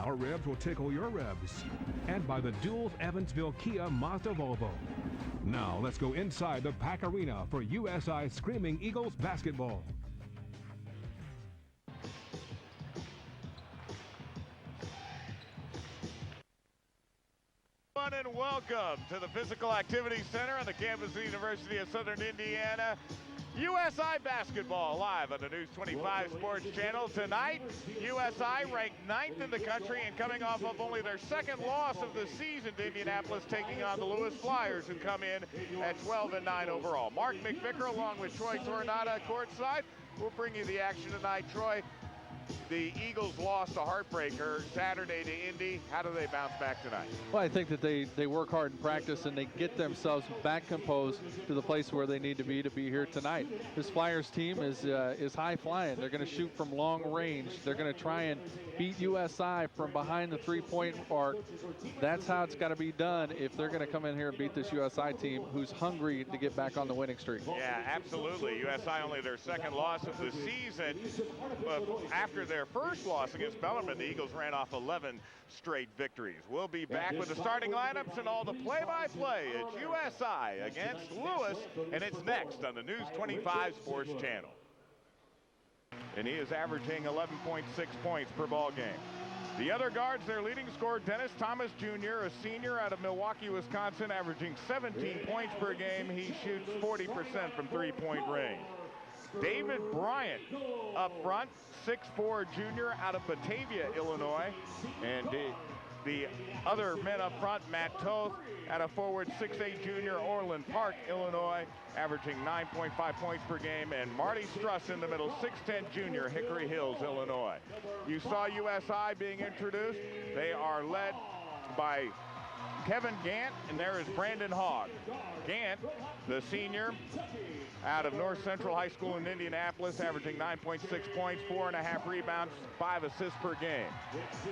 Our revs will tickle your revs. And by the Duels Evansville Kia Mazda Volvo. Now let's go inside the Pack Arena for USI Screaming Eagles basketball. And welcome to the Physical Activity Center on the campus of the University of Southern Indiana. USI basketball live on the News 25 Sports Channel. Tonight, USI ranked 9th in the country and coming off of only their second loss of the season to Indianapolis, taking on the Lewis Flyers, who come in at 12-9 overall. Mark McVicker along with Troy Tornada courtside. We'll bring you the action tonight. Troy, the Eagles lost a heartbreaker Saturday to Indy. How do they bounce back tonight? Well, I think that they work hard in practice and they get themselves back composed to the place where they need to be here tonight. This Flyers team is high flying. They're going to shoot from long range. They're going to try and beat USI from behind the three-point arc. That's how it's got to be done if they're going to come in here and beat this USI team who's hungry to get back on the winning streak. Yeah, absolutely. USI only their second loss of the season. After their first loss against Bellarmine, the Eagles ran off 11 straight victories. We'll be back with the starting lineups and all the play-by-play. It's USI against Lewis, and it's next on the News 25 Sports Channel. And he is averaging 11.6 points per ball game. The other guards, their leading scorer, Dennis Thomas Jr., a senior out of Milwaukee, Wisconsin, averaging 17 points per game. He shoots 40% from three-point range. David Bryant up front, 6'4" junior out of Batavia, Illinois. And the other men up front, Matt Toth out of forward, 6'8" junior, Orland Park, Illinois, averaging 9.5 points per game. And Marty Struss in the middle, 6'10" junior, Hickory Hills, Illinois. You saw USI being introduced. They are led by Kevin Gant, and there is Brandon Hogg. Gant, the senior out of North Central High School in Indianapolis, averaging 9.6 points, 4.5 rebounds, 5 assists per game.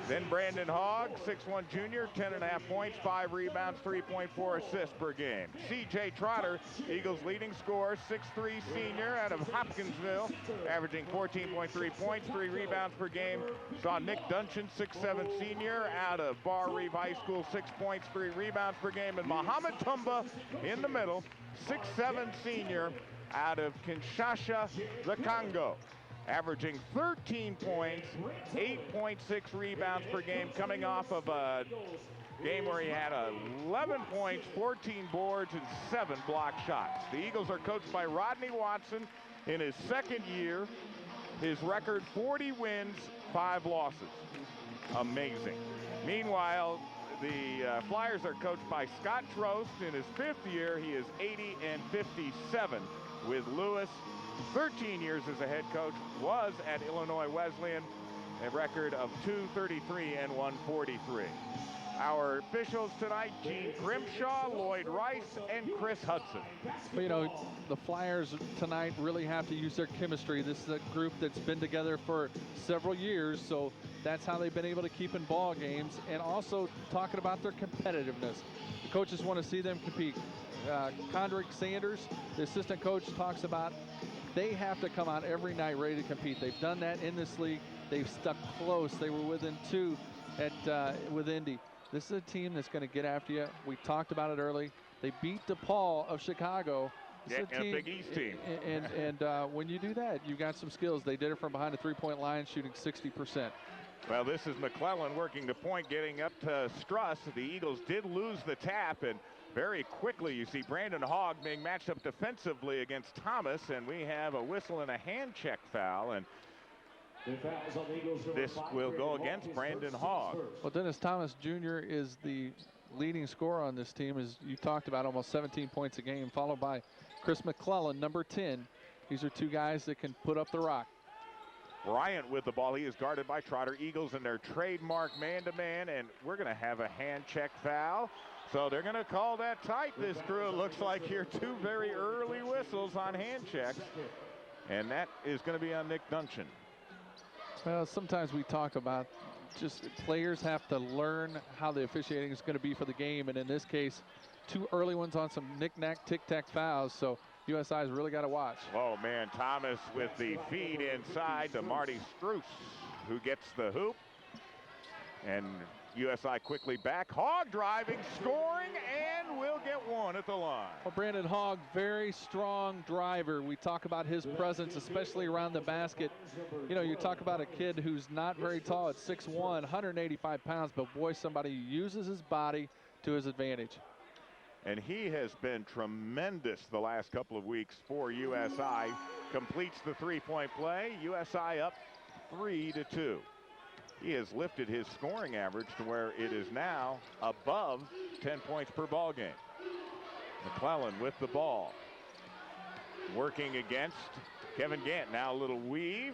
Then Brandon Hogg, 6'1" junior, 10.5 points, 5 rebounds, 3.4 assists per game. C.J. Trotter, Eagles leading scorer, 6'3" senior out of Hopkinsville, averaging 14.3 points, 3 rebounds per game. Saw Nick Duncan, 6'7" senior out of Bar Reeve High School, 6 points, 3 rebounds per game. And Muhammad Tumba in the middle, 6'7" senior out of Kinshasa, the Congo, averaging 13 points, 8.6 rebounds per game, coming off of a game where he had 11 points, 14 boards, and 7 block shots. The Eagles are coached by Rodney Watson in his second year. His record, 40 wins, 5 losses. Amazing. Meanwhile, the Flyers are coached by Scott Trost. In his 5th year, he is 80-57 with Lewis. 13 years as a head coach, was at Illinois Wesleyan, a record of 233-143. Our officials tonight, Gene Grimshaw, Lloyd Rice, and Chris Hudson. Well, you know, the Flyers tonight really have to use their chemistry. This is a group that's been together for several years, so that's how they've been able to keep in ball games, and also talking about their competitiveness. The coaches want to see them compete. Condrick Sanders, the assistant coach, talks about they have to come out every night ready to compete. They've done that in this league. They've stuck close. They were within 2 with Indy. This is a team that's going to get after you. We talked about it early. They beat DePaul of Chicago. Yeah, and a Big East team. And when you do that, you got some skills. They did it from behind the three-point line, shooting 60%. Well, this is McClellan working the point, getting up to Struss. The Eagles did lose the tap, and very quickly you see Brandon Hogg being matched up defensively against Thomas, and we have a whistle and a hand check foul, and this will go against Brandon Hogg. Well, Dennis Thomas Jr. is the leading scorer on this team, as you talked about, almost 17 points a game, followed by Chris McClellan, number 10. These are 2 guys that can put up the rock. Bryant with the ball. He is guarded by Trotter. Eagles in their trademark man-to-man, and we're going to have a hand check foul. So they're going to call that tight, this crew. It looks like here 2 very early whistles on hand checks, and that is going to be on Nick Duncan. Well, sometimes we talk about just players have to learn how the officiating is going to be for the game, and in this case, 2 early ones on some knick-knack, tic-tac fouls, so USI's really got to watch. Oh, man, Thomas with the feed inside to Marty Struss, who gets the hoop. And USI quickly back. Hogg driving, scoring, and will get one at the line. Well, Brandon Hogg, very strong driver. We talk about his presence, especially around the basket. You know, you talk about a kid who's not very tall at 6'1", 185 pounds, but boy, somebody uses his body to his advantage. And he has been tremendous the last couple of weeks for USI. Completes the three-point play. USI up 3-2. He has lifted his scoring average to where it is now above 10 points per ball game. McClellan with the ball. Working against Kevin Gant. Now a little weave.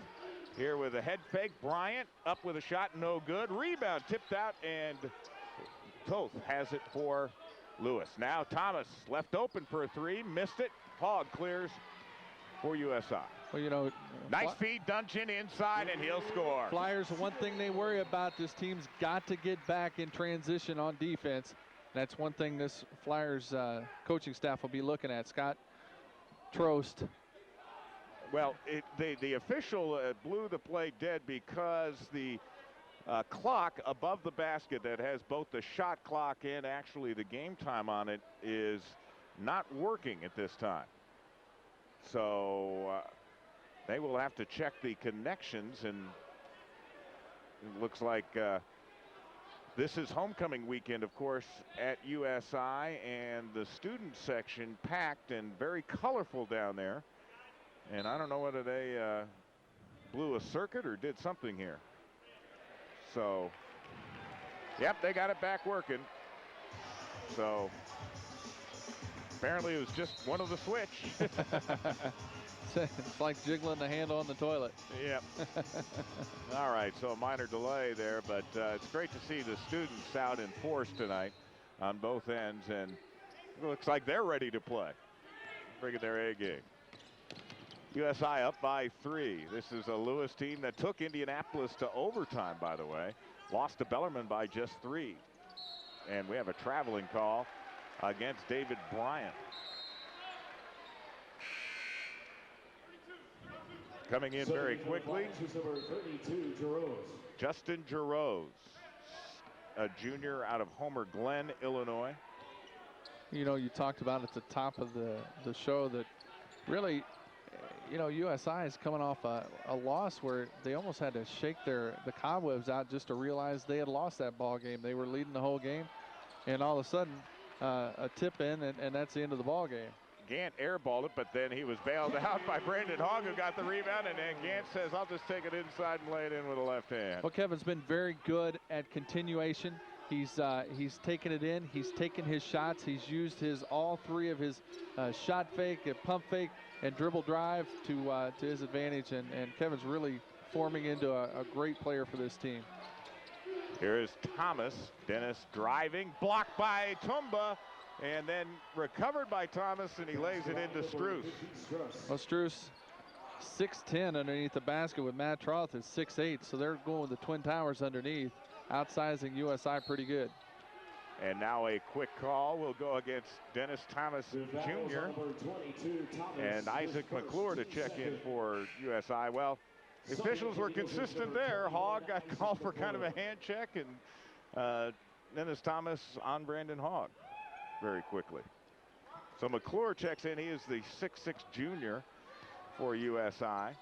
Here with a head fake. Bryant up with a shot, no good. Rebound tipped out, and Toth has it for Lewis. Now Thomas left open for a three, missed it. Hogg clears for USI. Well, you know, nice feed, Dungeon inside, and he'll score. Flyers, one thing they worry about, this team's got to get back in transition on defense. That's one thing this Flyers coaching staff will be looking at. Scott Trost. Well, the official blew the play dead because the clock above the basket that has both the shot clock and actually the game time on it is not working at this time. So they will have to check the connections, and it looks like this is homecoming weekend, of course, at USI, and the student section packed and very colorful down there. And I don't know whether they blew a circuit or did something here. So, yep, they got it back working. So, apparently it was just one of the switch. It's like jiggling the handle on the toilet. Yep. All right, so a minor delay there, but it's great to see the students out in force tonight on both ends, and it looks like they're ready to play. Bringing their A game. USI up by 3. This is a Lewis team that took Indianapolis to overtime, by the way. Lost to Bellarmine by just 3. And we have a traveling call against David Bryant. Coming in very quickly, Justin Giroux, a junior out of Homer Glen, Illinois. You know, you talked about at the top of the show that really, you know, USI is coming off a loss where they almost had to shake the cobwebs out just to realize they had lost that ball game. They were leading the whole game, and all of a sudden a tip in, and that's the end of the ball game. Gant airballed it, but then he was bailed out by Brandon Hogg, who got the rebound, and then Gant says, I'll just take it inside and lay it in with the left hand. Well, Kevin's been very good at continuation. He's taken it in. He's taken his shots. He's used all 3 of his shot fake, pump fake, and dribble drive to his advantage. And Kevin's really forming into a great player for this team. Here is Thomas. Dennis driving, blocked by Tumba, and then recovered by Thomas, and he lays it into Struess. Well, Struess, 6'10" underneath the basket, with Matt Troth is 6'8", so they're going with the Twin Towers underneath, outsizing USI pretty good. And now a quick call will go against Dennis Thomas Jr. and Isaac McClure to check in for USI. Well, the officials were consistent there. Hogg got called for kind of a hand check, and Dennis Thomas on Brandon Hogg very quickly. So McClure checks in. He is the 6'6" junior for USI,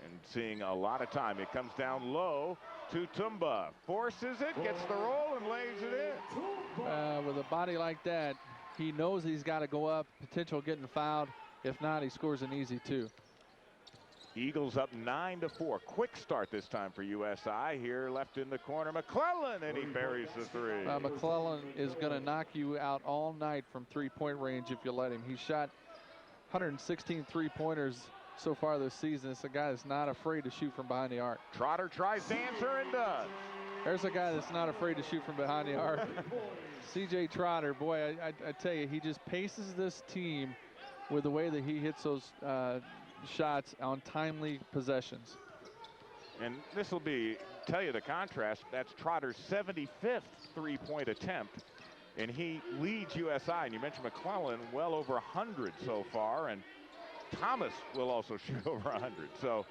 and seeing a lot of time. It comes down low to Tumba, forces it, gets the roll, and lays it in. With a body like that, he knows he's got to go up, potential getting fouled. If not, he scores an easy 2. Eagles up 9-4. Quick start this time for USI. Here left in the corner, McClellan, and he buries the 3. McClellan is going to knock you out all night from three-point range if you let him. He shot 116 three-pointers so far this season. It's a guy that's not afraid to shoot from behind the arc. Trotter tries to answer and does. There's a guy that's not afraid to shoot from behind the arc. C.J. Trotter, boy, I tell you, he just paces this team with the way that he hits those shots on timely possessions. And this will tell you the contrast. That's Trotter's 75th three-point attempt, and he leads USI. And you mentioned McClellan, well over 100 so far, and Thomas will also shoot over 100. So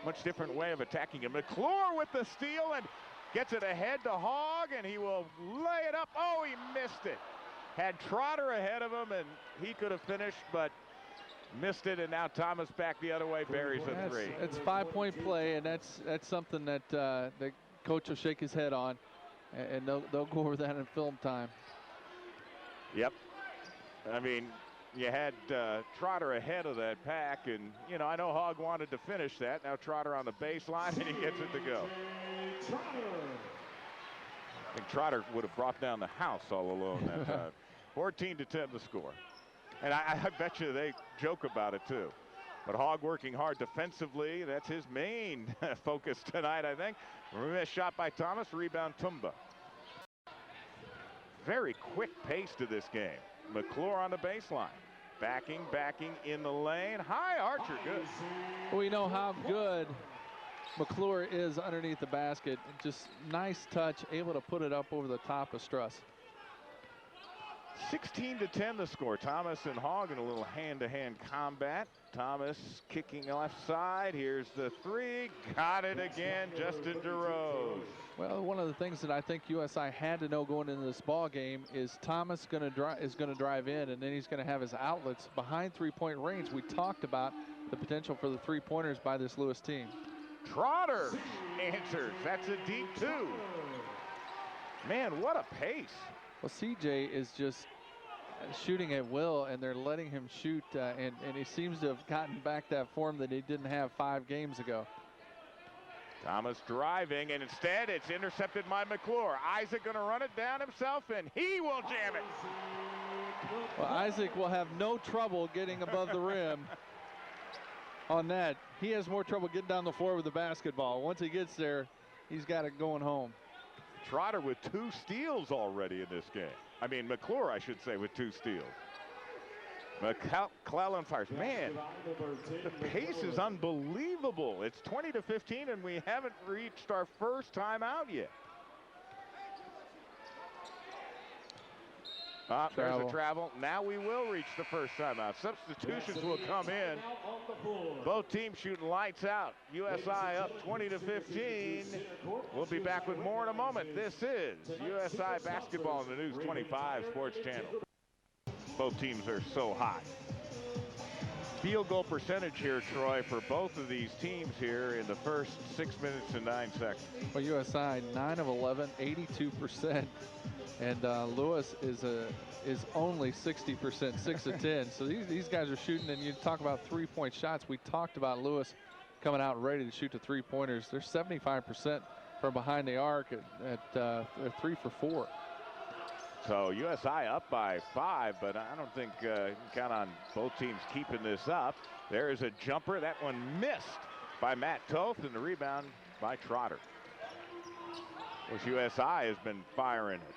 much different way of attacking him. McClure with the steal, and Gets it ahead to Hogg, and he will lay it up. Oh, he missed it. Had Trotter ahead of him, and he could have finished, but missed it. And now Thomas back the other way, buries a three. It's 5-point play, and that's something that the coach will shake his head on, and they'll go over that in film time. Yep. I mean, you had Trotter ahead of that pack, and, you know, I know Hogg wanted to finish that. Now Trotter on the baseline, and he gets it to go. I think Trotter would have brought down the house all alone that time. 14-10 the score. And I bet you they joke about it too. But Hogg working hard defensively. That's his main focus tonight, I think. Missed shot by Thomas, rebound Tumba. Very quick pace to this game. McClure on the baseline. Backing in the lane. High archer, good. We know how good McClure is underneath the basket. Just nice touch, able to put it up over the top of Struss. 16-10 the score. Thomas and Hogg in a little hand-to-hand combat. Thomas kicking left side. Here's the three. Got it again, Justin DeRose. Well, one of the things that I think USI had to know going into this ball game is Thomas is going to drive in, and then he's going to have his outlets behind three-point range. We talked about the potential for the three-pointers by this Lewis team. Trotter answers. That's a deep two. Man, what a pace. Well, CJ is just shooting at will, and they're letting him shoot, and he seems to have gotten back that form that he didn't have 5 games ago. Thomas driving, and instead it's intercepted by McClure. Isaac going to run it down himself, and he will jam it. Well, Isaac will have no trouble getting above the rim on that. He has more trouble getting down the floor with the basketball. Once he gets there, he's got it going home. Trotter with 2 steals already in this game. I mean, McClure, I should say, with 2 steals. McClellan fires. Man, the pace is unbelievable. It's 20-15, and we haven't reached our first timeout yet. There's a travel. Now we will reach the first timeout. Substitutions will come in. Both teams shooting lights out. USI up 20-15. We'll be back with more in a moment. This is USI Basketball on the News 25 Sports Channel. Both teams are so hot. Field goal percentage here, Troy, for both of these teams here in the first 6 minutes and 9 seconds. Well, USI 9 of 11, 82%. And Lewis is only 60%, 6 of 10. So these guys are shooting, and you talk about three-point shots. We talked about Lewis coming out ready to shoot the three-pointers. They're 75% from behind the arc at 3 for 4. So USI up by 5, but I don't think you can count on both teams keeping this up. There is a jumper. That one missed by Matt Toth, and the rebound by Trotter. Which USI has been firing it.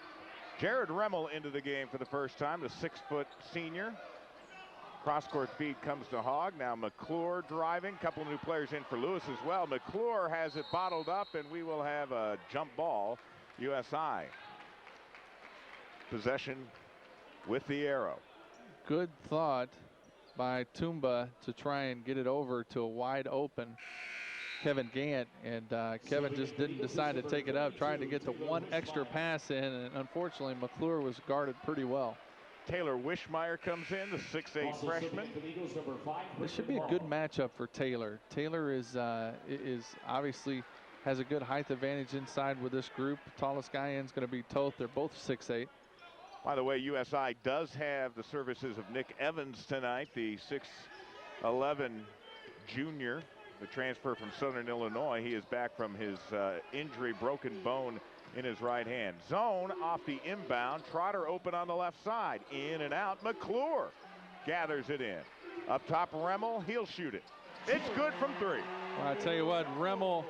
Jared Remmel into the game for the first time, the 6-foot senior. Cross-court feed comes to Hogg. Now McClure driving. Couple new players in for Lewis as well. McClure has it bottled up, and we will have a jump ball. USI. Possession with the arrow. Good thought by Tumba to try and get it over to a wide open Kevin Gant, and Kevin just didn't decide to take it up, trying to get the one extra pass in, and unfortunately McClure was guarded pretty well. Taylor Wishmeyer comes in, the 6'8" freshman. This should be a good matchup for Taylor. Taylor is obviously has a good height advantage inside with this group. Tallest guy in is going to be Toth. They're both 6'8". By the way, USI does have the services of Nick Evans tonight, the 6'11" junior. The transfer from Southern Illinois. He is back from his injury, broken bone in his right hand. Zone off the inbound. Trotter open on the left side. In and out. McClure gathers it in. Up top, Remmel. He'll shoot it. It's good from 3. Well, I tell you what, Remmel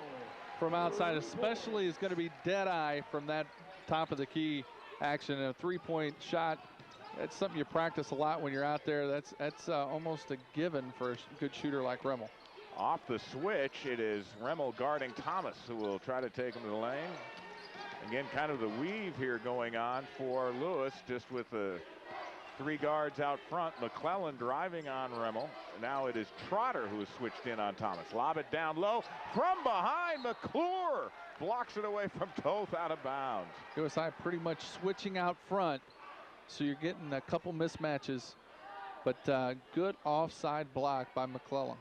from outside especially is going to be dead eye from that top of the key action. And a 3-point shot, that's something you practice a lot when you're out there. That's almost a given for a good shooter like Remmel. Off the switch, it is Remmel guarding Thomas, who will try to take him to the lane. Again, kind of the weave here going on for Lewis, just with a Three guards out front. McClellan driving on Remmel. Now it is Trotter who has switched in on Thomas. Lob it down low from behind. McClure blocks it away from Toth, out of bounds. USI pretty much switching out front, so you're getting a couple mismatches, but good offside block by McClellan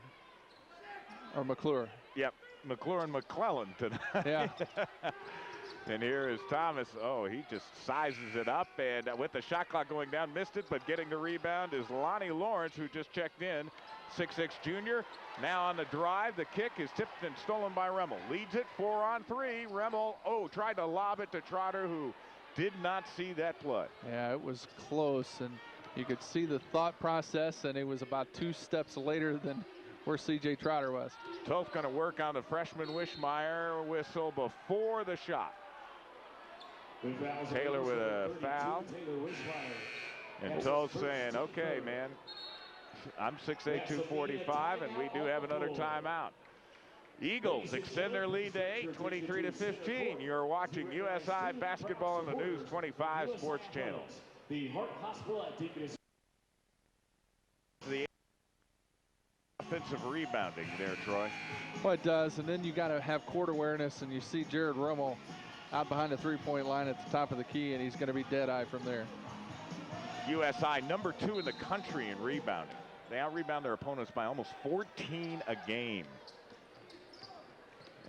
or McClure. Yep, McClure and McClellan tonight. Yeah. And here is Thomas. Oh, he just sizes it up, and with the shot clock going down, missed it, but getting the rebound is Lonnie Lawrence, who just checked in. 6'6" junior. Now on the drive, the kick is tipped and stolen by Remmel. Leads it 4-on-3. Remmel, tried to lob it to Trotter, who did not see that play. Yeah, it was close, and you could see the thought process, and it was about 2 steps later than where C.J. Trotter was. Toth going to work on the freshman Wishmeyer whistle before the shot. Taylor with a foul. And Toth saying, okay, man, I'm 6'8", 245, and we do have another timeout. Eagles extend their lead to 8, 23-15. You're watching USI Basketball on the News 25 Sports Channel. The Heart Hospital at Deaconess. The offensive rebounding there, Troy. Well, it does, and then you got to have court awareness, and you see Jared Remmel out behind the three-point line at the top of the key, and he's going to be dead-eye from there. USI number 2 in the country in rebounding. They out-rebound their opponents by almost 14 a game.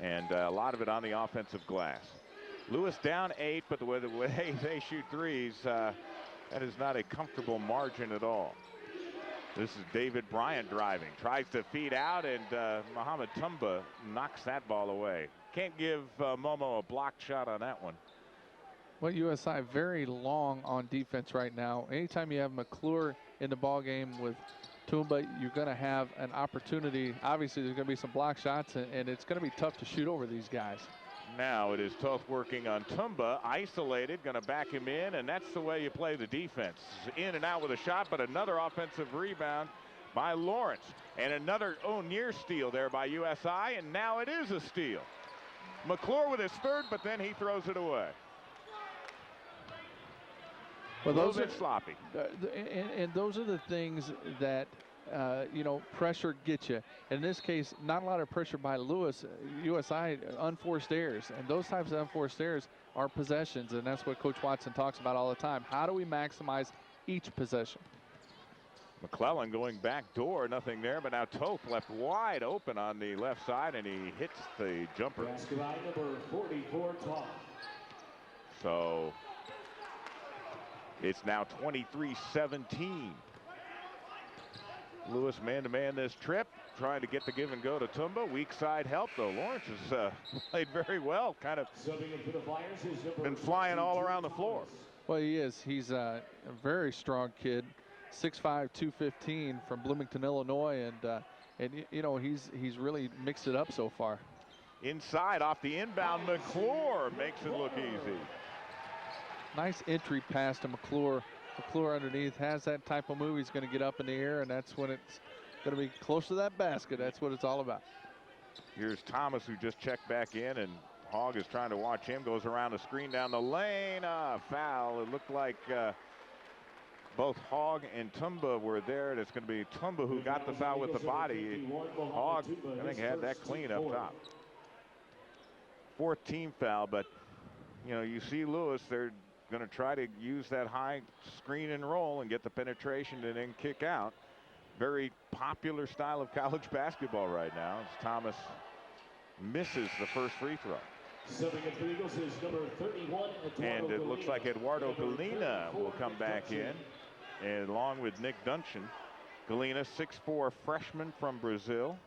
And a lot of it on the offensive glass. Lewis down 8, but the way they shoot threes, that is not a comfortable margin at all. This is David Bryant driving. Tries to feed out, and Mohamed Tumba knocks that ball away. Can't give Momo a blocked shot on that one. Well, USI very long on defense right now. Anytime you have McClure in the ball game with Tumba, you're going to have an opportunity. Obviously, there's going to be some block shots, and it's going to be tough to shoot over these guys. Now it is Toth working on Tumba, isolated, going to back him in, and that's the way you play the defense. In and out with a shot, but another offensive rebound by Lawrence. And another near steal there by USI, and now it is a steal. McClure with his third, but then he throws it away. Well, those are sloppy. And those are the things that, pressure gets you. In this case, not a lot of pressure by Lewis. USI, unforced errors. And those types of unforced errors are possessions, and that's what Coach Watson talks about all the time. How do we maximize each possession? McClellan going back door, nothing there, but now Toth left wide open on the left side, and he hits the jumper. Basketball number 44, Toth. So it's now 23-17. Lewis man-to-man this trip, trying to get the give and go to Tumba. Weak side help, though. Lawrence has played very well, kind of been flying all around the floor. Well, he is. He's a very strong kid, 6'5", 215 from Bloomington, Illinois, and he's really mixed it up so far. Inside off the inbound, McClure makes it look easy. Nice entry pass to McClure. McClure underneath has that type of move. He's going to get up in the air, and that's when it's going to be close to that basket. That's what it's all about. Here's Thomas, who just checked back in, and Hogg is trying to watch him. Goes around the screen down the lane. Foul. It looked like both Hogg and Tumba were there, and it's going to be Tumba who got the foul with the body. Hogg, I think, had that clean up top. 4th team foul, but you see Lewis, they're going to try to use that high screen and roll and get the penetration and then kick out. Very popular style of college basketball right now, as Thomas misses the first free throw. Number 31, and it looks like Eduardo Galena will come back in, and along with Nick Duncan. Galena, 6'4" freshman from Brazil,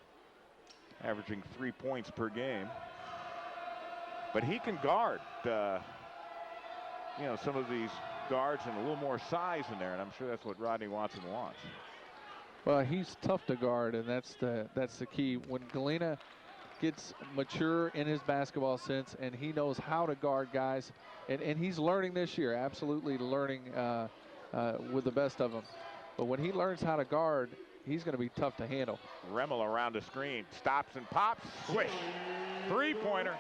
averaging 3 points per game. But he can guard, some of these guards and a little more size in there, and I'm sure that's what Rodney Watson wants. Well, he's tough to guard, and that's the key. When Galena gets mature in his basketball sense, and he knows how to guard guys, and he's learning this year, absolutely learning with the best of them. But when he learns how to guard, he's going to be tough to handle. Remmel around the screen, stops and pops, swish. three-pointer.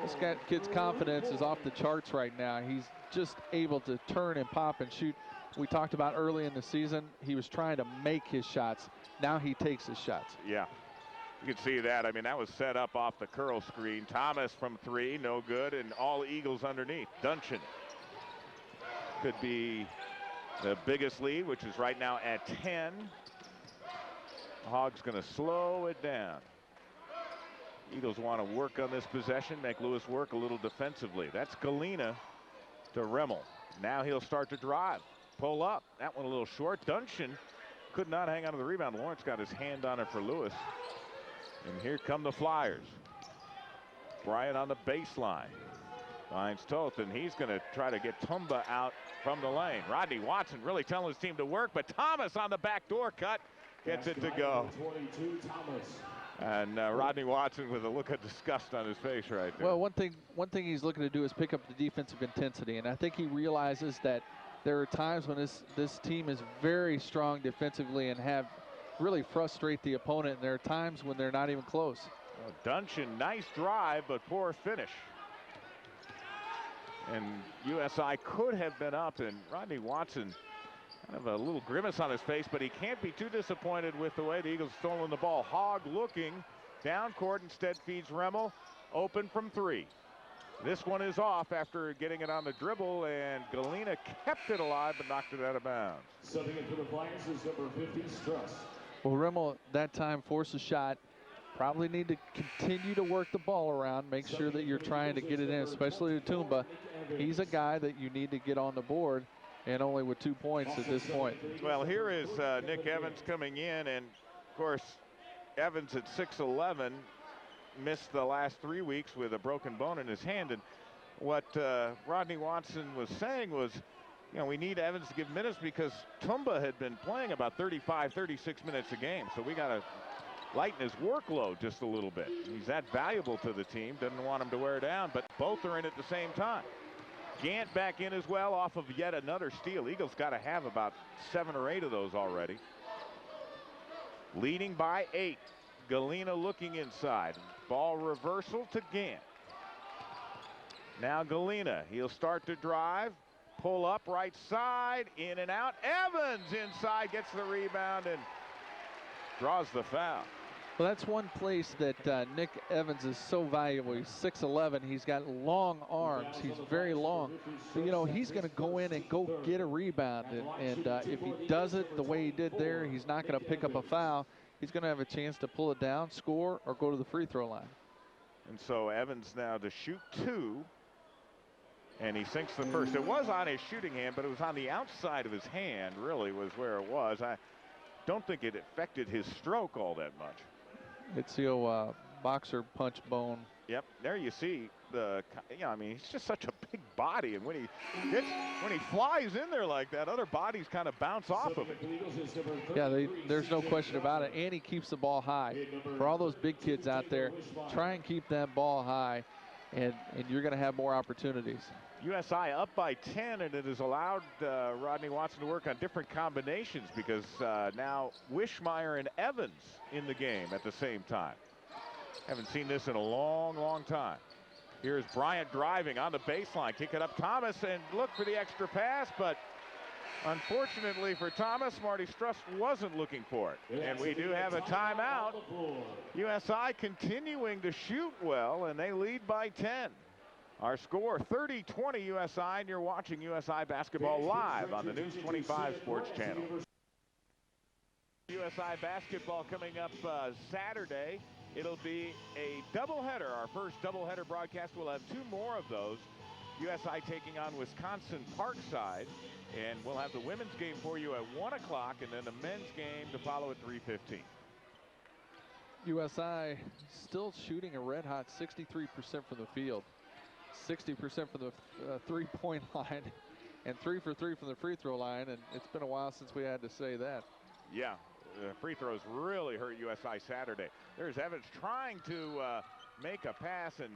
This kid's confidence is off the charts right now. He's just able to turn and pop and shoot. We talked about early in the season, he was trying to make his shots. Now he takes his shots. Yeah, you can see that. I mean, that was set up off the curl screen. Thomas from three, no good, and all Eagles underneath. Duncan could be the biggest lead, which is right now at 10. Hogg's going to slow it down. Eagles want to work on this possession, make Lewis work a little defensively. That's Galena to Remmel. Now he'll start to drive. Pull up. That one a little short. Duncan could not hang on to the rebound. Lawrence got his hand on it for Lewis. And here come the Flyers. Bryant on the baseline. Finds Toth, and he's going to try to get Tumba out from the lane. Rodney Watson really telling his team to work, but Thomas on the backdoor cut gets it to go. 22, Thomas. And Rodney Watson with a look of disgust on his face right there. Well, one thing he's looking to do is pick up the defensive intensity, and I think he realizes that there are times when this team is very strong defensively and have really frustrate the opponent, and there are times when they're not even close. Well, Duncan, nice drive, but poor finish. And USI could have been up, and Rodney Watson kind of a little grimace on his face, but he can't be too disappointed with the way the Eagles stolen the ball. Hogg looking down court, instead feeds Remmel, open from three. This one is off after getting it on the dribble, and Galena kept it alive but knocked it out of bounds. Subbing in for the Flyers is number 50, Struss. Well, Remmel that time forced a shot. Probably need to continue to work the ball around, make sure that you're trying to get it in, especially to Tumba. He's a guy that you need to get on the board, and only with 2 points at this point. Well, here is Nick Evans coming in, and of course Evans at 6'11", missed the last 3 weeks with a broken bone in his hand. And what Rodney Watson was saying was, you know, we need Evans to give minutes because Tumba had been playing about 35, 36 minutes a game. So we got to lighten his workload just a little bit. He's that valuable to the team, doesn't want him to wear down, but both are in at the same time. Gant back in as well off of yet another steal. Eagles got to have about 7 or 8 of those already. Leading by 8. Galena looking inside. Ball reversal to Gant. Now Galena, he'll start to drive. Pull up right side, in and out. Evans inside, gets the rebound and draws the foul. Well, that's one place that Nick Evans is so valuable. He's 6'11". He's got long arms. He's very long. But, you know, he's going to go in and go get a rebound. And if he does it the way he did there, he's not going to pick up a foul. He's going to have a chance to pull it down, score, or go to the free throw line. And so Evans now to shoot 2. And he sinks the first. It was on his shooting hand, but it was on the outside of his hand, really, was where it was. I don't think it affected his stroke all that much. It's the old boxer punch bone. Yep, there you see the, I mean, he's just such a big body, and when he flies in there like that, other bodies kind of bounce off of it. Yeah, there's no question about it, and he keeps the ball high. For all those big kids out there, try and keep that ball high, and you're going to have more opportunities. USI up by 10, and it has allowed Rodney Watson to work on different combinations because now Wishmeyer and Evans in the game at the same time. Haven't seen this in a long, long time. Here's Bryant driving on the baseline, kick it up Thomas, and look for the extra pass, but unfortunately for Thomas, Marty Struss wasn't looking for it. And we do have a timeout. USI continuing to shoot well, and they lead by 10. Our score 30-20 USI, and you're watching USI basketball live on the News 25 Sports Channel. USI basketball coming up Saturday. It'll be a doubleheader. Our first doubleheader broadcast. We'll have 2 more of those. USI taking on Wisconsin Parkside, and we'll have the women's game for you at 1 o'clock, and then the men's game to follow at 3:15. USI still shooting a red-hot 63% from the field. 60% from the three-point line, and 3 for 3 from the free throw line, and it's been a while since we had to say that. Yeah, free throws really hurt USI Saturday. There's Evans trying to make a pass, and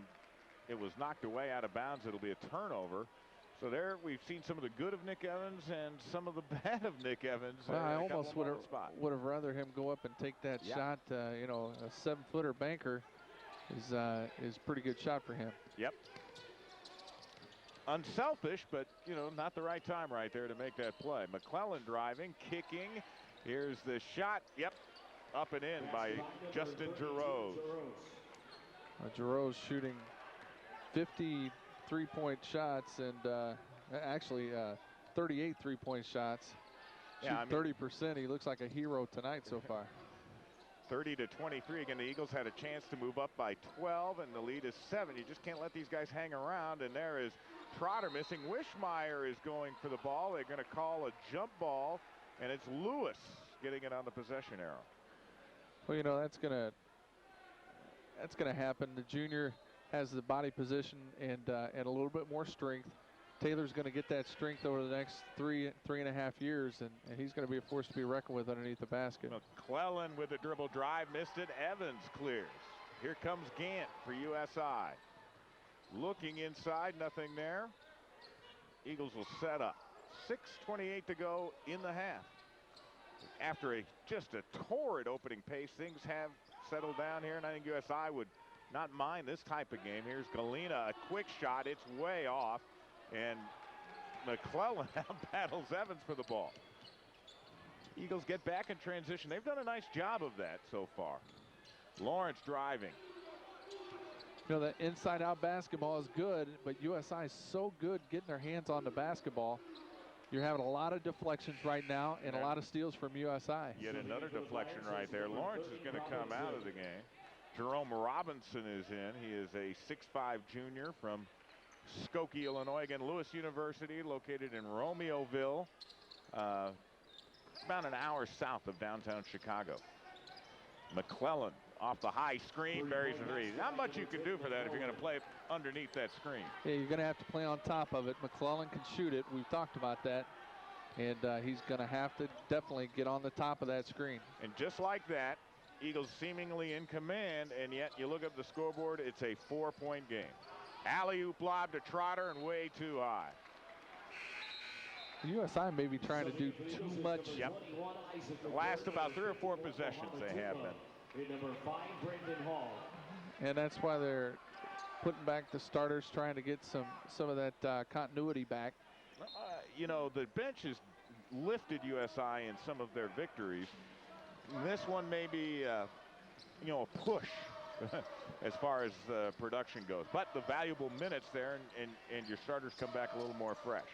it was knocked away out of bounds. It'll be a turnover. So there we've seen some of the good of Nick Evans and some of the bad of Nick Evans. Well, I almost would have rather him go up and take that shot, you know, a 7-footer banker. is a pretty good shot for him. Yep. Unselfish, but, you know, not the right time right there to make that play. McClellan driving, kicking. Here's the shot. Yep. Up and in by Justin Giroux. Giroux shooting 50 3-point shots and actually 38 3-point shots. Yeah, I mean, 30%. He looks like a hero tonight so far. 30-23. Again, the Eagles had a chance to move up by 12, and the lead is 7. You just can't let these guys hang around. And there is Trotter missing. Wishmeyer is going for the ball. They're going to call a jump ball, and it's Lewis getting it on the possession arrow. Well, you know, that's gonna happen. The junior has the body position and a little bit more strength. Taylor's going to get that strength over the next three and a half years, and he's going to be a force to be reckoned with underneath the basket. McClellan with a dribble drive, missed it. Evans clears. Here comes Gant for USI. Looking inside, nothing there. Eagles will set up. 6:28 to go in the half. After just a torrid opening pace, things have settled down here, and I think USI would not mind this type of game. Here's Galena, a quick shot. It's way off. And McClellan battles Evans for the ball. Eagles get back in transition. They've done a nice job of that so far. Lawrence driving. You know, that inside-out basketball is good, but USI is so good getting their hands on the basketball. You're having a lot of deflections right now and a lot of steals from USI. Yet another deflection right there. Lawrence is going to come out of the game. Jerome Robinson is in. He is a 6'5" junior from Skokie, Illinois. Again, Lewis University, located in Romeoville, about an hour south of downtown Chicago. McClellan off the high screen, buries the three. Not much you can do for that if you're going to play underneath that screen. Yeah, you're going to have to play on top of it. McClellan can shoot it. We've talked about that. And he's going to have to definitely get on the top of that screen. And just like that, Eagles seemingly in command, and yet you look at the scoreboard, it's a 4-point game. Alley-oop lob to Trotter and way too high. USI may be trying to do too much. Yep. The last about 3 or 4 possessions they have been. And that's why they're putting back the starters, trying to get some of that continuity back. You know, the bench has lifted USI in some of their victories. This one may be, you know, a push as far as production goes. But the valuable minutes there, and your starters come back a little more fresh.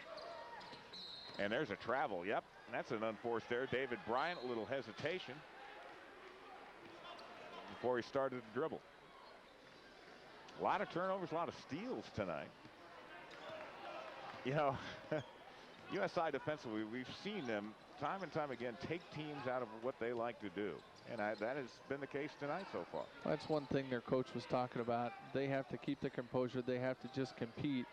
And there's a travel. Yep, that's an unforced error. David Bryant, a little hesitation before he started to dribble. A lot of turnovers, a lot of steals tonight. You know, USI defensively, we've seen them time and time again take teams out of what they like to do. And that has been the case tonight so far. That's one thing their coach was talking about. They have to keep the composure. They have to just compete.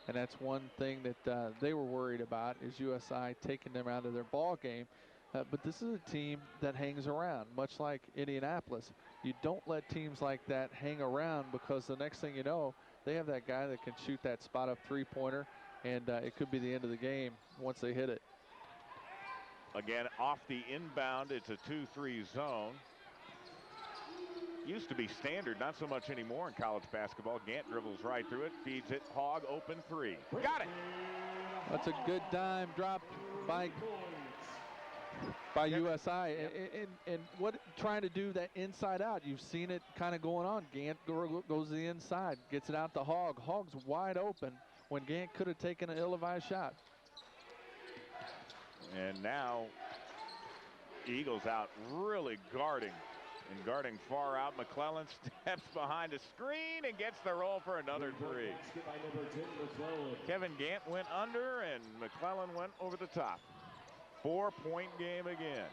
And that's one thing that they were worried about, is USI taking them out of their ball game. But this is a team that hangs around, much like Indianapolis. You don't let teams like that hang around, because the next thing you know, they have that guy that can shoot that spot-up three-pointer, and it could be the end of the game once they hit it. Again, off the inbound, it's a 2-3 zone. Used to be standard, not so much anymore in college basketball. Gant dribbles right through it, feeds it. Hogg open 3. Got it. That's a good dime drop by USI. And what trying to do that inside out. You've seen it kind of going on. Gant goes to the inside, gets it out to Hogg. Hogg's wide open when Gant could have taken an ill-advised shot. And now Eagles out really guarding. And guarding far out. McClellan steps behind a screen and gets the roll for another 3. Kevin Gant went under and McClellan went over the top. 4-point game again.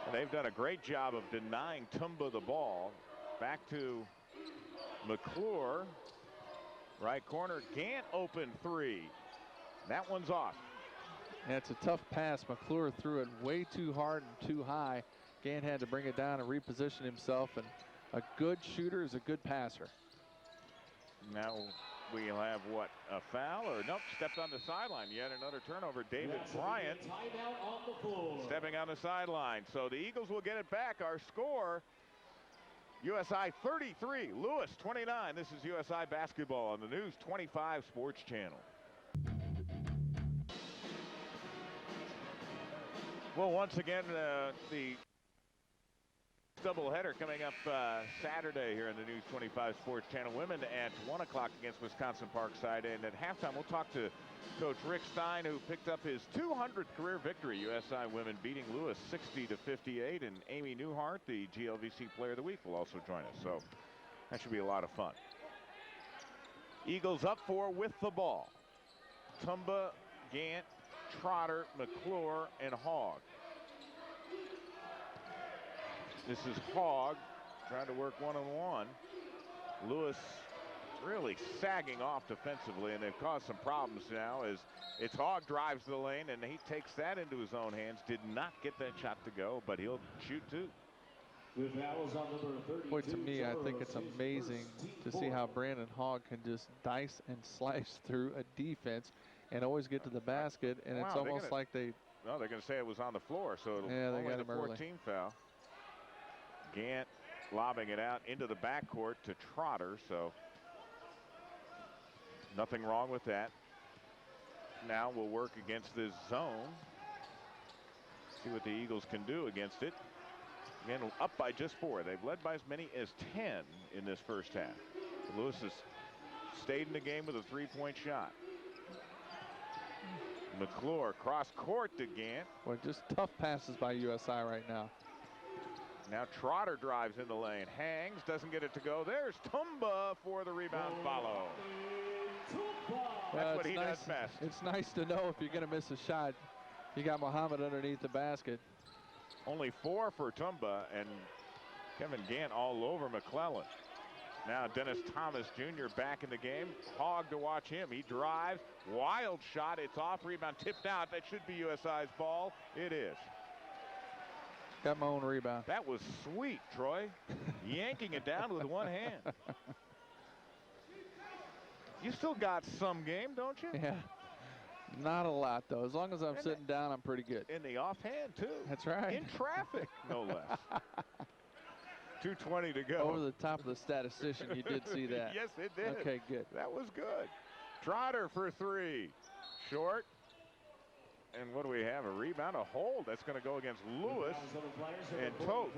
And they've done a great job of denying Tumba the ball. Back to McClure. Right corner. Gant open 3. That one's off. And it's a tough pass. McClure threw it way too hard and too high. Gant had to bring it down and reposition himself. And a good shooter is a good passer. Now we'll have what, a foul? Or nope, stepped on the sideline. Yet another turnover. David Bryant stepping on the sideline. So the Eagles will get it back. Our score USI 33, Lewis 29. This is USI Basketball on the News 25 Sports Channel. Well, once again, the doubleheader coming up Saturday here on the News 25 Sports Channel. Women at 1 o'clock against Wisconsin Parkside. And at halftime, we'll talk to Coach Rick Stein, who picked up his 200th career victory. USI women beating Lewis 60-58. And Amy Newhart, the GLVC Player of the Week, will also join us. So that should be a lot of fun. Eagles up 4 with the ball. Tumba, Gant, Trotter, McClure, and Hogg. This is Hogg trying to work one-on-one. Lewis really sagging off defensively, and they've caused some problems now as it's Hogg drives the lane, and he takes that into his own hands. Did not get that shot to go, but he'll shoot two. Boy, to me, I think it's amazing to see how Brandon Hogg can just dice and slice through a defense and always get to the basket, and it's almost like they... No, they're going to say it was on the floor, so it'll yeah, they got the 14 foul. Gant lobbing it out into the backcourt to Trotter, so nothing wrong with that. Now we'll work against this zone. See what the Eagles can do against it. Again, up by just 4. They've led by as many as 10 in this first half. Lewis has stayed in the game with a 3-point shot. McClure cross court to Gant. Well, just tough passes by USI right now. Now Trotter drives in the lane, hangs, doesn't get it to go. There's Tumba for the rebound follow. That's what he does best. It's nice to know if you're going to miss a shot, you got Muhammad underneath the basket. Only 4 for Tumba, and Kevin Gant all over McClellan. Now Dennis Thomas Jr. back in the game. Hogg to watch him. He drives, wild shot. It's off, rebound tipped out. That should be USI's ball. It is. Got my own rebound. That was sweet, Troy. Yanking it down with one hand. You still got some game, don't you? Yeah. Not a lot, though. As long as I'm sitting down, I'm pretty good. In the offhand, too. That's right. In traffic, no less. 2:20 to go. Over the top of the statistician, you did see that. Yes, it did. Okay, good. That was good. Trotter for 3. Short. And what do we have? A rebound, a hold. That's going to go against Lewis and Tote.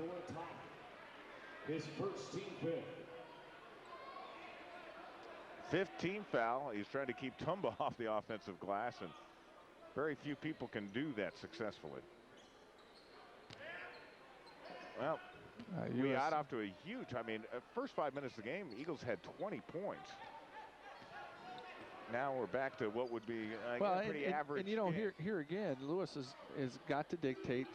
His first team fifth. 15 foul. He's trying to keep Tumba off the offensive glass, and very few people can do that successfully. Well, we got off to a huge, first 5 minutes of the game, Eagles had 20 points. Now we're back to what would be a pretty average. And you know, here again, Lewis is got to dictate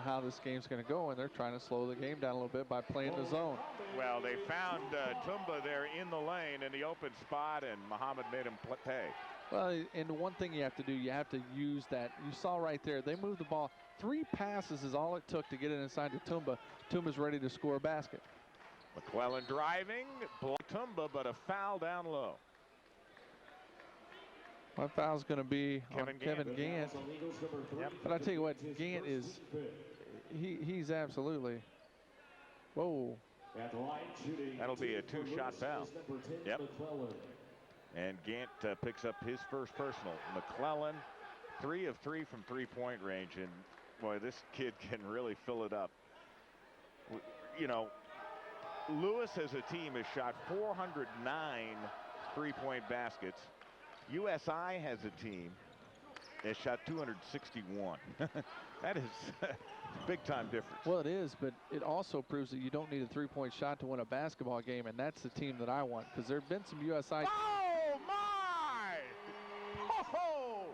how this game's going to go, and they're trying to slow the game down a little bit by playing the zone. Well, they found Tumba there in the lane in the open spot, and Muhammad made him pay. Well, and the one thing you have to do, you have to use that. You saw right there, they moved the ball. 3 passes is all it took to get it inside to Tumba. Tumba's ready to score a basket. McClellan driving, blocked Tumba, but a foul down low. My foul's going to be on Kevin Gant. Yep. But I tell you what, Gant is, he's absolutely, whoa. That'll be a 2-shot foul. Yep. And Gant picks up his first personal. McClellan, 3 of 3 from 3-point range. And boy, this kid can really fill it up. You know, Lewis as a team has shot 409 3-point baskets. USI has a team that shot 261. That is a big-time difference. Well, it is, but it also proves that you don't need a 3-point shot to win a basketball game, and that's the team that I want, because there have been some USI. Oh, my! Oh!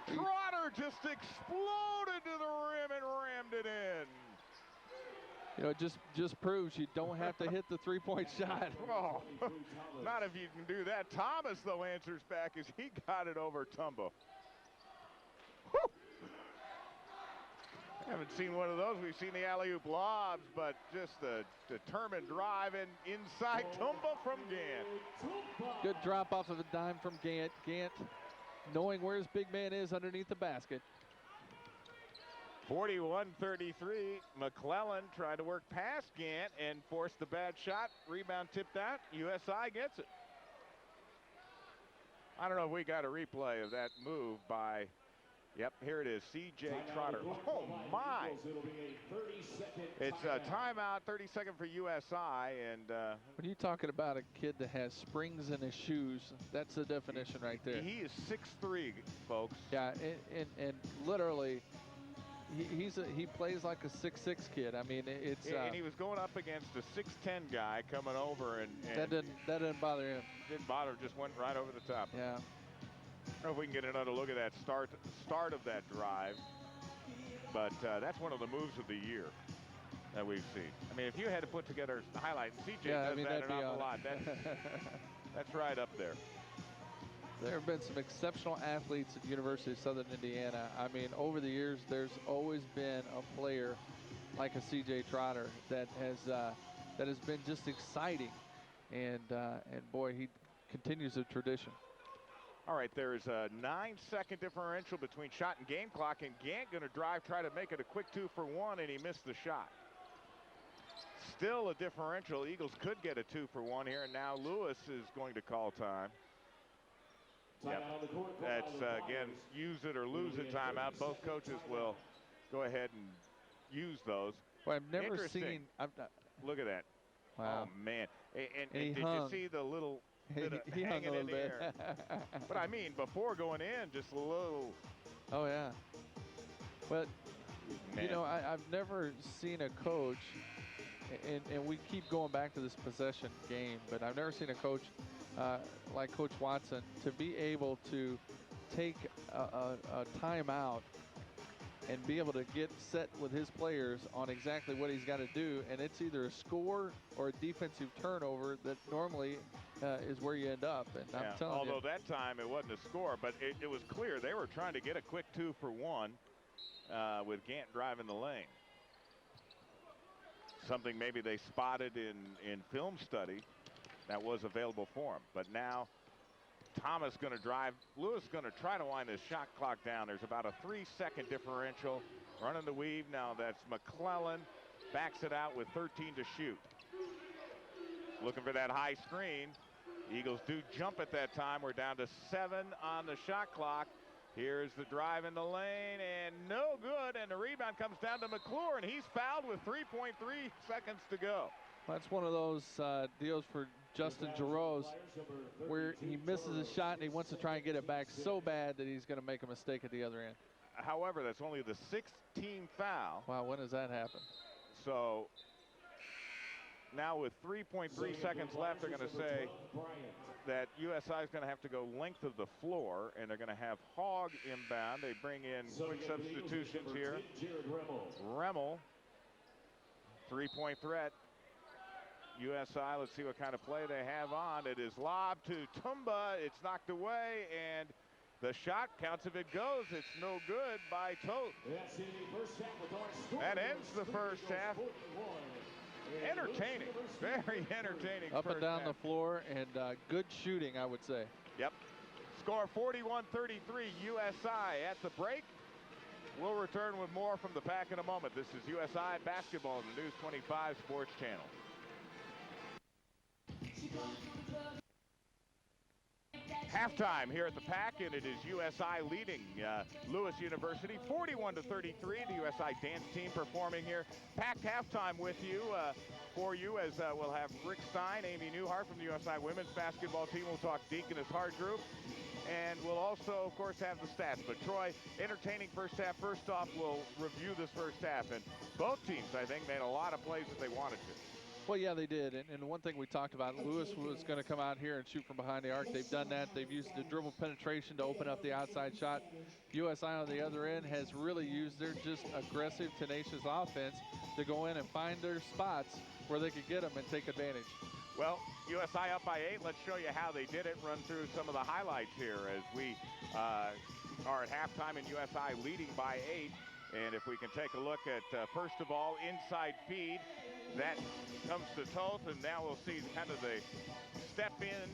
Trotter just exploded to the rim and rammed it in. You know, it just proves you don't have to hit the 3-point shot. Oh, not if you can do that. Thomas, though, answers back as he got it over Tumba. Whew. Haven't seen one of those. We've seen the alley-oop lobs, but just a determined drive and inside Tumba from Gant. Good drop off of a dime from Gant. Gant knowing where his big man is underneath the basket. 41-33. McClellan tried to work past Gant and forced the bad shot. Rebound tipped out. USI gets it. I don't know if we got a replay of that move by, yep, here it is, C.J. Trotter. Oh, my. It's a timeout, 30-second for USI. And when you're talking about a kid that has springs in his shoes, that's the definition right there. He is 6'3", folks. Yeah, and literally, he plays like a 6'6" kid. I mean, it's and he was going up against a 6'10" guy coming over, and that didn't bother him. Didn't bother, just went right over the top. Yeah. I don't know if we can get another look at that start of that drive, but that's one of the moves of the year that we've seen. I mean, if you had to put together a highlight, CJ does that an awful lot. That's right up there. There have been some exceptional athletes at the University of Southern Indiana. I mean, over the years, there's always been a player like a C.J. Trotter that has been just exciting, and boy, he continues the tradition. All right, there is a 9-second differential between shot and game clock, and Gant going to drive, try to make it a quick 2-for-1, and he missed the shot. Still a differential. Eagles could get a 2-for-1 here, and now Lewis is going to call time. Yep. That's, again, use it or lose it timeout. Both coaches will go ahead and use those. Well, I've never seen. Look at that. Wow. Oh, man. And did hung. you see the little bit of he hung hanging a little in the bit. air? But, I mean, before going in, just a little. Oh, yeah. But, man. You know, I've never seen a coach, and we keep going back to this possession game, but I've never seen a coach like Coach Watson to be able to take a timeout and be able to get set with his players on exactly what he's got to do, and it's either a score or a defensive turnover that normally is where you end up. And I'm telling you. Although that time it wasn't a score, but it was clear they were trying to get a quick 2-for-1 with Gant driving the lane. Something maybe they spotted in film study that was available for him. But now Thomas going to drive. Lewis going to try to wind his shot clock down. There's about a 3-second differential. Running the weave now. That's McClellan. Backs it out with 13 to shoot. Looking for that high screen. Eagles do jump at that time. We're down to 7 on the shot clock. Here's the drive in the lane, and no good. And the rebound comes down to McClure, and he's fouled with 3.3 seconds to go. That's one of those deals for Justin Giroux where he misses a shot and he wants to try and get it back so bad that he's going to make a mistake at the other end. However, that's only the 6th team foul. Wow, when does that happen? So now with 3.3 seconds left, they're going to say that USI is going to have to go length of the floor, and they're going to have Hogg inbound. They bring in quick substitutions here. Remmel, 3-point threat. USI, let's see what kind of play they have on. It is lobbed to Tumba. It's knocked away, and the shot counts if it goes. It's no good by Toth. That ends the first half. Entertaining, very entertaining. Up and down half. the floor, and good shooting, I would say. Yep. Score 41-33, USI at the break. We'll return with more from the Pack in a moment. This is USI Basketball on the News 25 Sports Channel. Halftime here at the Pack, and it is USI leading Lewis University 41-33. The USI dance team performing here. Packed halftime with you for you as we'll have Rick Stein, Amy Newhart from the USI women's basketball team. We'll talk Deaconess Hart Group, and we'll also, of course, have the stats. But Troy, entertaining first half. First off, we'll review this first half, and both teams, I think, made a lot of plays that they wanted to. Well, yeah, they did. And one thing we talked about, Lewis was going to come out here and shoot from behind the arc. They've done that. They've used the dribble penetration to open up the outside shot. USI on the other end has really used their just aggressive, tenacious offense to go in and find their spots where they could get them and take advantage. Well, USI up by 8. Let's show you how they did it. Run through some of the highlights here as we are at halftime and USI leading by 8. And if we can take a look at, first of all, inside feed. That comes to Toth, and now we'll see kind of the step in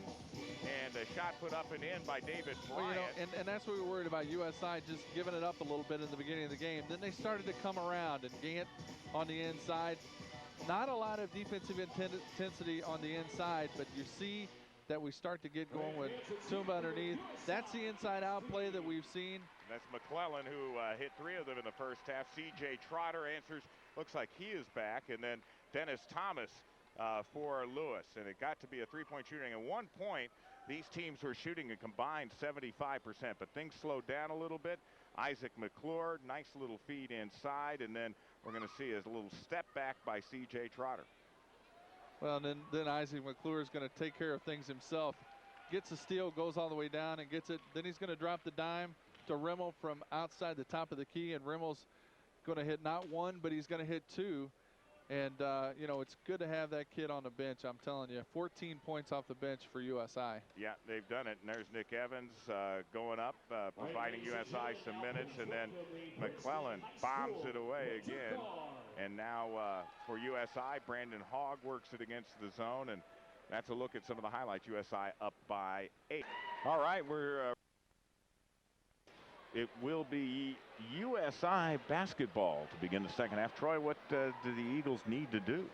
And a shot put up and in by David Bryant. Well, you know, and that's what we were worried about, USI just giving it up a little bit in the beginning of the game. Then they started to come around, and Gant on the inside. Not a lot of defensive intensity on the inside, but you see that we start to get going with Tumba underneath. That's the inside-out play that we've seen. That's McClellan, who hit 3 of them in the first half. C.J. Trotter answers. Looks like he is back. And then Dennis Thomas for Lewis. And it got to be a three-point shooting. At one point, these teams were shooting a combined 75%, but things slowed down a little bit. Isaac McClure, nice little feed inside, and then we're going to see a little step back by C.J. Trotter. Well, then Isaac McClure is going to take care of things himself. Gets a steal, goes all the way down and gets it. Then he's going to drop the dime to Rimmel from outside the top of the key, and Rimmel's going to hit not one, but he's going to hit 2. And, you know, it's good to have that kid on the bench, I'm telling you. 14 points off the bench for USI. Yeah, they've done it. And there's Nick Evans going up, providing USI some minutes. And then McClellan bombs it away again. And now for USI, Brandon Hogg works it against the zone. And that's a look at some of the highlights. USI up by 8. All right, we're... It will be USI basketball to begin the second half. Troy, what do the Eagles need to do?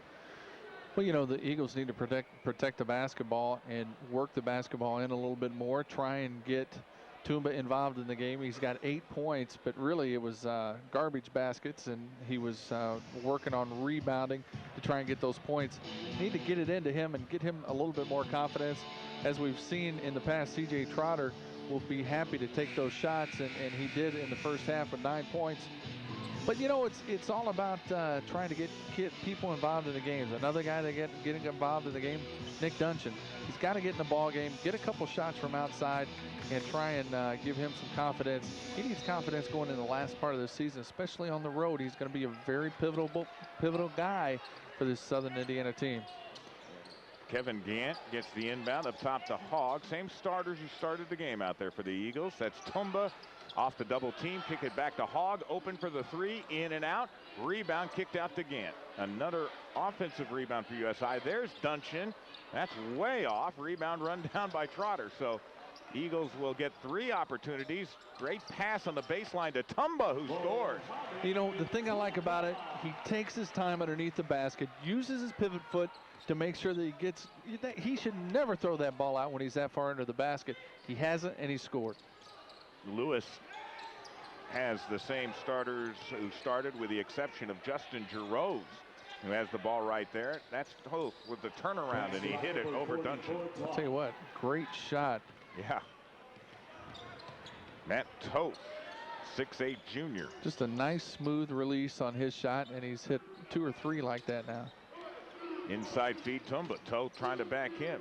Well, you know, the Eagles need to protect the basketball and work the basketball in a little bit more. Try and get Tumba involved in the game. He's got 8 points, but really it was garbage baskets, and he was working on rebounding to try and get those points. Need to get it into him and get him a little bit more confidence. As we've seen in the past, C.J. Trotter will be happy to take those shots, and he did in the first half with 9 points. But you know, it's all about trying to get people involved in the games. Another guy that getting involved in the game, Nick Duncan. He's got to get in the ball game, get a couple shots from outside, and try and give him some confidence. He needs confidence going in the last part of the season, especially on the road. He's going to be a very pivotal guy for this Southern Indiana team. Kevin Gant gets the inbound up top to Hogg. Same starters who started the game out there for the Eagles. That's Tumba off the double team. Kick it back to Hogg. Open for the 3. In and out. Rebound kicked out to Gant. Another offensive rebound for USI. There's Duncan. That's way off. Rebound run down by Trotter. So Eagles will get 3 opportunities. Great pass on the baseline to Tumba, who scores. You know, the thing I like about it, he takes his time underneath the basket, uses his pivot foot to make sure that he gets, he should never throw that ball out when he's that far under the basket. He hasn't, and he scored. Lewis has the same starters who started, with the exception of Justin Giroux, who has the ball right there. That's Toth with the turnaround, and he hit it over Duncan. I'll tell you what, great shot. Yeah. Matt Toth, 6'8" junior. Just a nice smooth release on his shot, and he's hit 2 or 3 like that now. Inside feed Tumba. Toth trying to back him.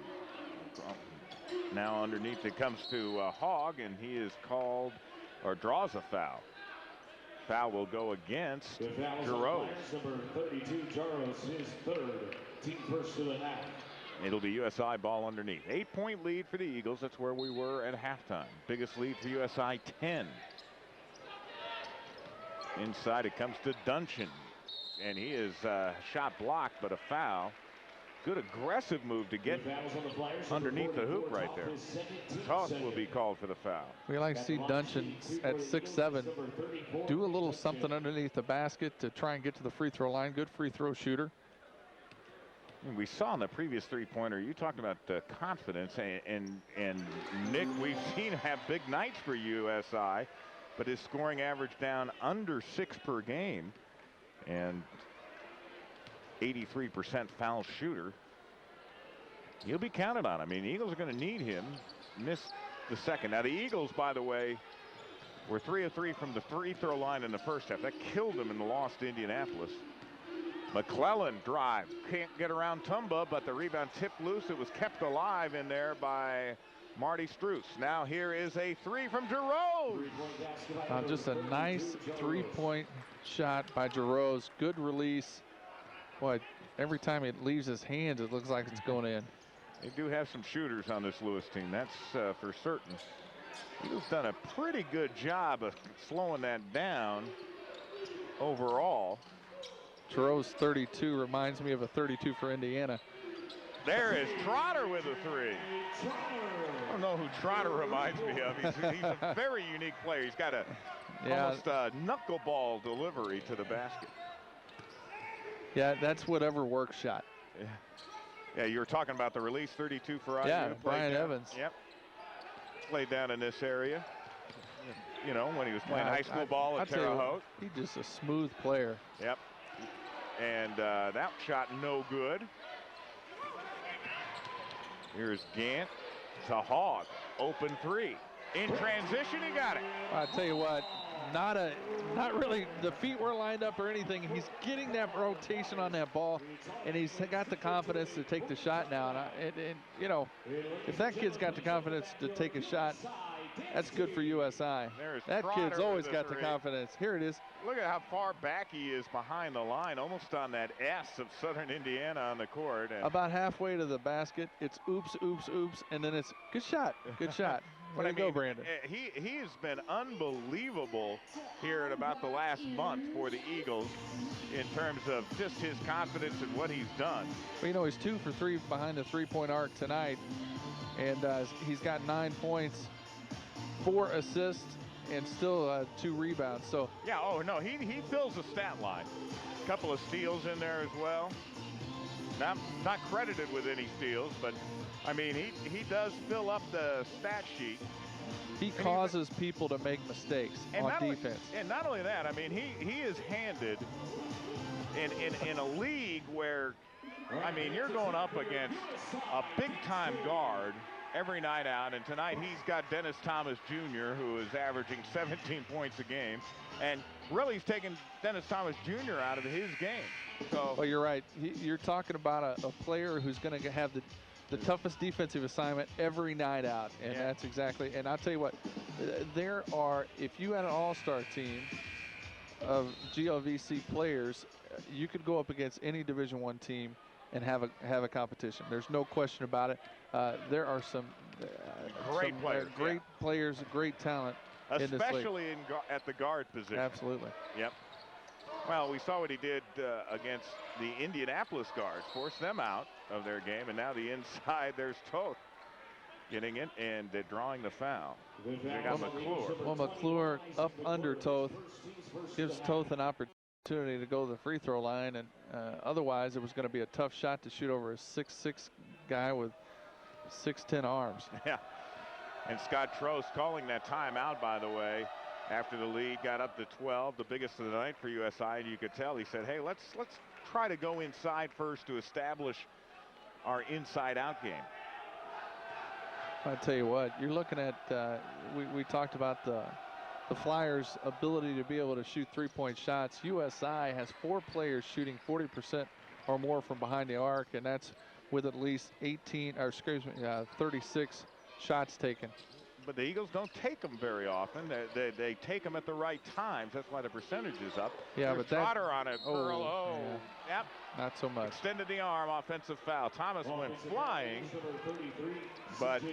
Now underneath it comes to Hogg, and he is called, or draws a foul. Foul will go against Giroux. Number 32, Jaros, his 3rd, team first to the half. It'll be USI ball underneath. 8-point lead for the Eagles. That's where we were at halftime. Biggest lead for USI, 10. Inside it comes to Duncan, and he is shot blocked, but a foul. Good aggressive move to get underneath the hoop right there. Toss will be called for the foul. We like to see Duncan at 6'7" do a little something underneath the basket to try and get to the free throw line. Good free throw shooter. We saw in the previous 3-pointer, you talked about confidence, and Nick, we've seen him have big nights for USI, but his scoring average down under 6 per game, and 83% foul shooter. He'll be counted on. I mean, the Eagles are going to need him. Missed the second. Now the Eagles, by the way, were 3 of 3 from the free throw line in the first half. That killed them in the loss to Indianapolis. McClellan drive, can't get around Tumba, but the rebound tipped loose. It was kept alive in there by Marty Struess. Now here is a 3 from Giroux. Just a nice 3-point shot by Giroux. Good release. Boy, every time it leaves his hands, it looks like it's going in. They do have some shooters on this Lewis team, that's for certain. Eagles done a pretty good job of slowing that down overall. Giroux 32 reminds me of a 32 for Indiana. There is Trotter with a three. I don't know who Trotter reminds me of. He's a very unique player. He's got a almost a knuckleball delivery to the basket. Yeah, that's whatever works shot. Yeah. Yeah, you were talking about the release 32 for IU. Yeah, Brian Evans. Yep. Played down in this area. You know, when he was playing high school ball at Terre Haute. He's just a smooth player. Yep. And that shot no good. Here's Gant to Hogg. Open three. In transition, he got it. I tell you what, not really. The feet were lined up or anything. He's getting that rotation on that ball, and he's got the confidence to take the shot now. And you know, if that kid's got the confidence to take a shot, that's good for USI. That kid's always got the confidence. Here it is. Look at how far back he is behind the line, almost on that S of Southern Indiana on the court. And about halfway to the basket, it's oops, oops, oops, and then it's good shot, good shot. Way to go, Brandon. He has been unbelievable here at about the last month for the Eagles in terms of just his confidence and what he's done. Well, you know, he's 2 for 3 behind the three-point arc tonight, and he's got 9 points, 4 assists, and still 2 rebounds. So yeah, oh no, he fills the stat line. A couple of steals in there as well. Not credited with any steals, but I mean he does fill up the stat sheet. He causes people to make mistakes on defense. And not only that, I mean he is handed in a league where, I mean, you're going up against a big-time guard every night out, and tonight he's got Dennis Thomas Jr., who is averaging 17 points a game, and really he's taking Dennis Thomas Jr. out of his game. So, well, you're right. You're talking about a player who's going to have the toughest defensive assignment every night out, and that's exactly. And I'll tell you what, there are, if you had an all-star team of GLVC players, you could go up against any Division I team and have a competition. There's no question about it. There are some great players, great talent, especially at the guard position. Absolutely. Yep. Well, we saw what he did against the Indianapolis guards, forced them out of their game, and now the inside, there's Toth getting it, and they're drawing the foul. They got McClure. Well, McClure up under Toth gives Toth an opportunity to go to the free throw line, and otherwise it was going to be a tough shot to shoot over a 6'6" guy with 6'10" arms. Yeah, and Scott Trost calling that timeout, by the way, after the lead got up to 12, the biggest of the night for USI, and you could tell he said, hey, let's try to go inside first to establish our inside-out game. I tell you what, you're looking at, we talked about the Flyers' ability to be able to shoot three-point shots. USI has 4 players shooting 40% or more from behind the arc, and that's with at least 36 shots taken. But the Eagles don't take them very often. They take them at the right times. That's why the percentage is up. Yeah, there's but that Trotter on it. Yep. Not so much. Extended the arm, offensive foul. Thomas went flying, but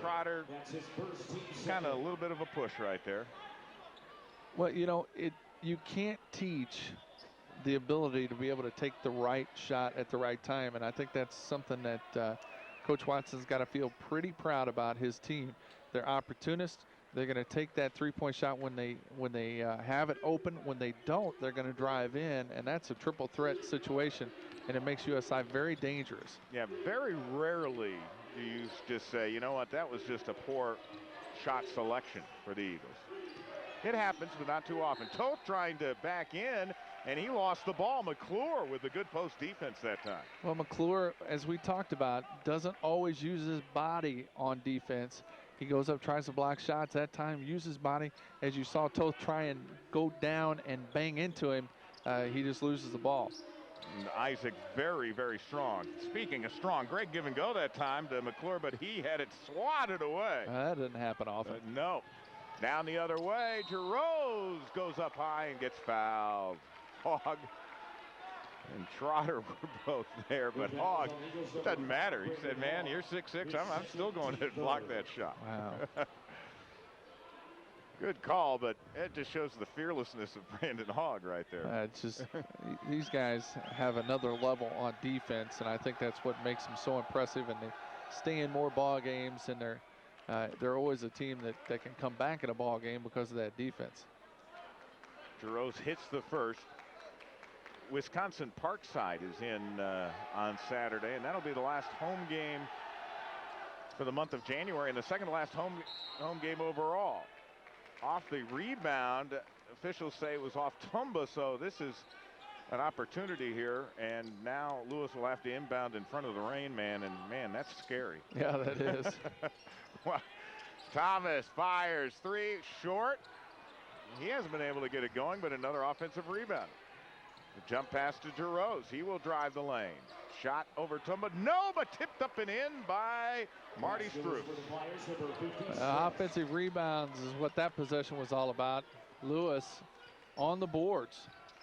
Trotter kind of a little bit of a push right there. Well, you know, you can't teach the ability to be able to take the right shot at the right time, and I think that's something that Coach Watson's got to feel pretty proud about his team. They're opportunists. They're going to take that three-point shot when they have it open. When they don't, they're going to drive in, and that's a triple threat situation, and it makes USI very dangerous. Yeah, very rarely do you just say, you know what, that was just a poor shot selection for the Eagles. It happens, but not too often. Toth trying to back in, and he lost the ball. McClure with the good post defense that time. Well, McClure, as we talked about, doesn't always use his body on defense. He goes up, tries to block shots. That time, uses his body. As you saw Toth try and go down and bang into him, he just loses the ball. And Isaac very, very strong. Speaking of strong, great give and go that time to McClure, but he had it swatted away. That doesn't happen often. No. Down the other way, Jerose goes up high and gets fouled. Hogg and Trotter were both there, but Hogg, it doesn't matter. He said, man, you're 6'6". I'm still going to block that shot. Wow. Good call, but it just shows the fearlessness of Brandon Hogg right there. It's just these guys have another level on defense, and I think that's what makes them so impressive. And they stay in more ball games, and they're always a team that can come back in a ball game because of that defense. Jaros hits the first. Wisconsin Parkside is in on Saturday, and that'll be the last home game for the month of January, and the second to last home game overall. Off the rebound, officials say it was off Tumba, so this is an opportunity here, and now Lewis will have to inbound in front of the Rain Man, and man, that's scary. Yeah, that is. Well, Thomas fires three, short. He hasn't been able to get it going, but another offensive rebound. The jump pass to Jaros. He will drive the lane. Shot over Tumba. No, but tipped up and in by Marty Stroop. Offensive rebounds is what that possession was all about. Lewis on the boards.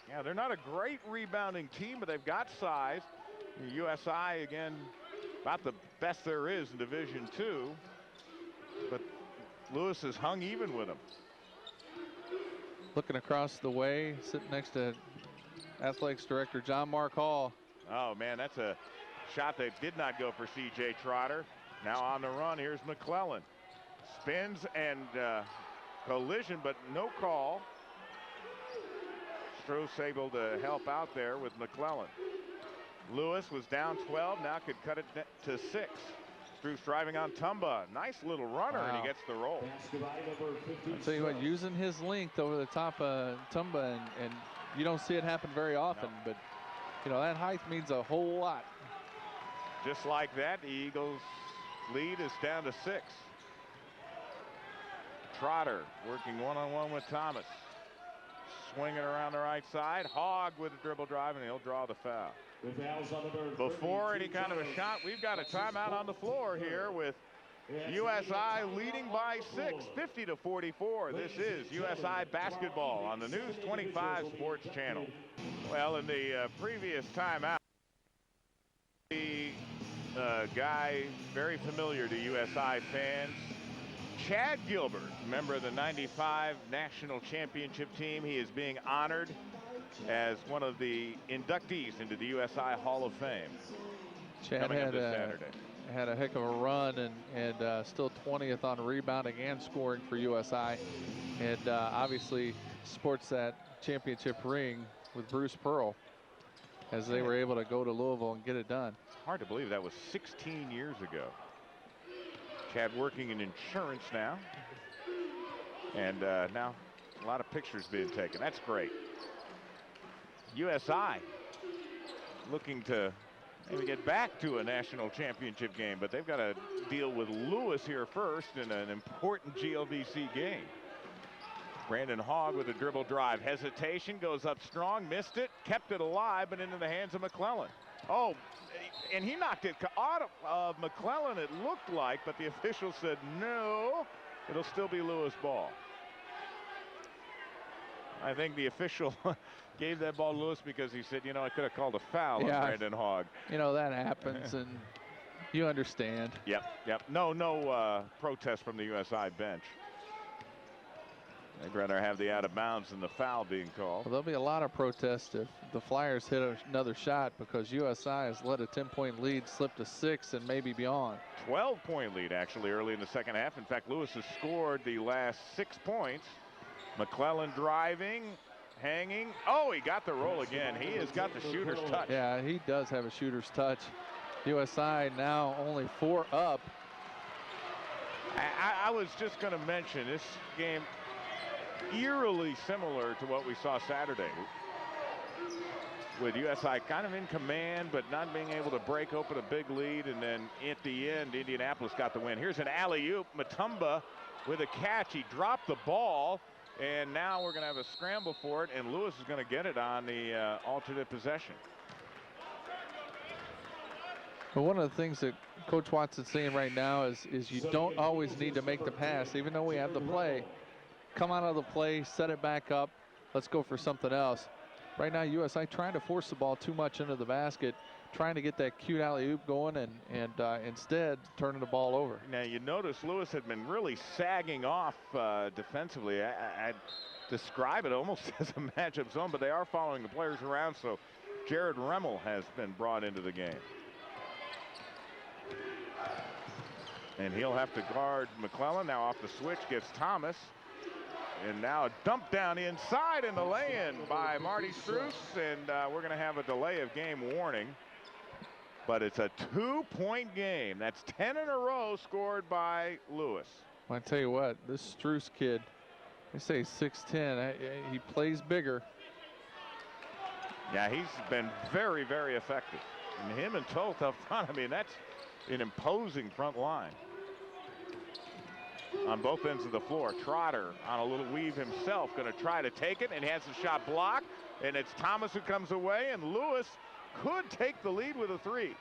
Yeah, they're not a great rebounding team, but they've got size. USI, again, about the best there is in Division II. But Lewis has hung even with them. Looking across the way, sitting next to Athletics Director John Mark Hall. Oh, man, that's a shot that did not go for C.J. Trotter. Now on the run, here's McClellan. Spins and collision, but no call. Stroh's able to help out there with McClellan. Lewis was down 12, now could cut it to 6. Stroh's driving on Tumba. Nice little runner, and he gets the roll. I'll tell you what, using his length over the top of Tumba, and you don't see it happen very often, but you know, that height means a whole lot. Just like that, the Eagles' lead is down to 6. Trotter working one-on-one with Thomas. Swinging around the right side. Hogg with a dribble drive, and he'll draw the foul. Before any kind of a shot, we've got a timeout on the floor here with USI leading by 6, 50-44. This is USI basketball on the News 25 Sports Channel. Well, in the previous timeout, the guy very familiar to USI fans, Chad Gilbert, member of the '95 National Championship team. He is being honored as one of the inductees into the USI Hall of Fame. Chad had a heck of a run, and still 20th on rebounding and scoring for USI, and obviously sports that championship ring with Bruce Pearl as they were able to go to Louisville and get it done. Hard to believe that was 16 years ago. Chad working in insurance now, and now a lot of pictures being taken. That's great. USI looking to maybe get back to a national championship game, but they've got to deal with Lewis here first in an important GLVC game. Brandon Hogg with a dribble drive. Hesitation, goes up strong, missed it, kept it alive, but into the hands of McClellan. Oh, and he knocked it out of McClellan, it looked like, but the official said no, it'll still be Lewis ball. I think the official gave that ball to Lewis because he said, you know, I could have called a foul on Brandon Hogg. You know, that happens, and you understand. Yep. No protest from the USI bench. They'd rather have the out of bounds than the foul being called. Well, there'll be a lot of protests if the Flyers hit another shot, because USI has let a 10-point lead slip to 6 and maybe beyond. 12-point lead actually early in the second half. In fact, Lewis has scored the last 6 points. McClellan driving, hanging. Oh, he got the roll again. He has got the shooter's touch. Yeah, he does have a shooter's touch. USI now only 4 up. I was just going to mention this game eerily similar to what we saw Saturday, with USI kind of in command but not being able to break open a big lead, and then at the end Indianapolis got the win. Here's an alley-oop. Mutombo with a catch. He dropped the ball, and now we're going to have a scramble for it, and Lewis is going to get it on the alternate possession. But one of the things that Coach Watson's saying right now is you don't always need to make the pass, even though we have the play. Come out of the play, set it back up, let's go for something else. Right now, USI trying to force the ball too much into the basket, trying to get that cute alley-oop going, and instead turning the ball over. Now you notice Lewis had been really sagging off defensively. I'd describe it almost as a matchup zone, but they are following the players around, so Jared Remmel has been brought into the game. And he'll have to guard McClellan. Now off the switch gets Thomas. And now a dump down inside in the lay-in by Marty Struess, and we're going to have a delay of game warning. But it's a 2-point game. That's 10 in a row scored by Lewis. Well, I tell you what, this Struess kid, they say 6'10", he plays bigger. Yeah, he's been very, very effective. And him and Toth up front, I mean, that's an imposing front line. On both ends of the floor, Trotter on a little weave himself, going to try to take it, and has the shot blocked, and it's Thomas who comes away, and Lewis could take the lead with a 3.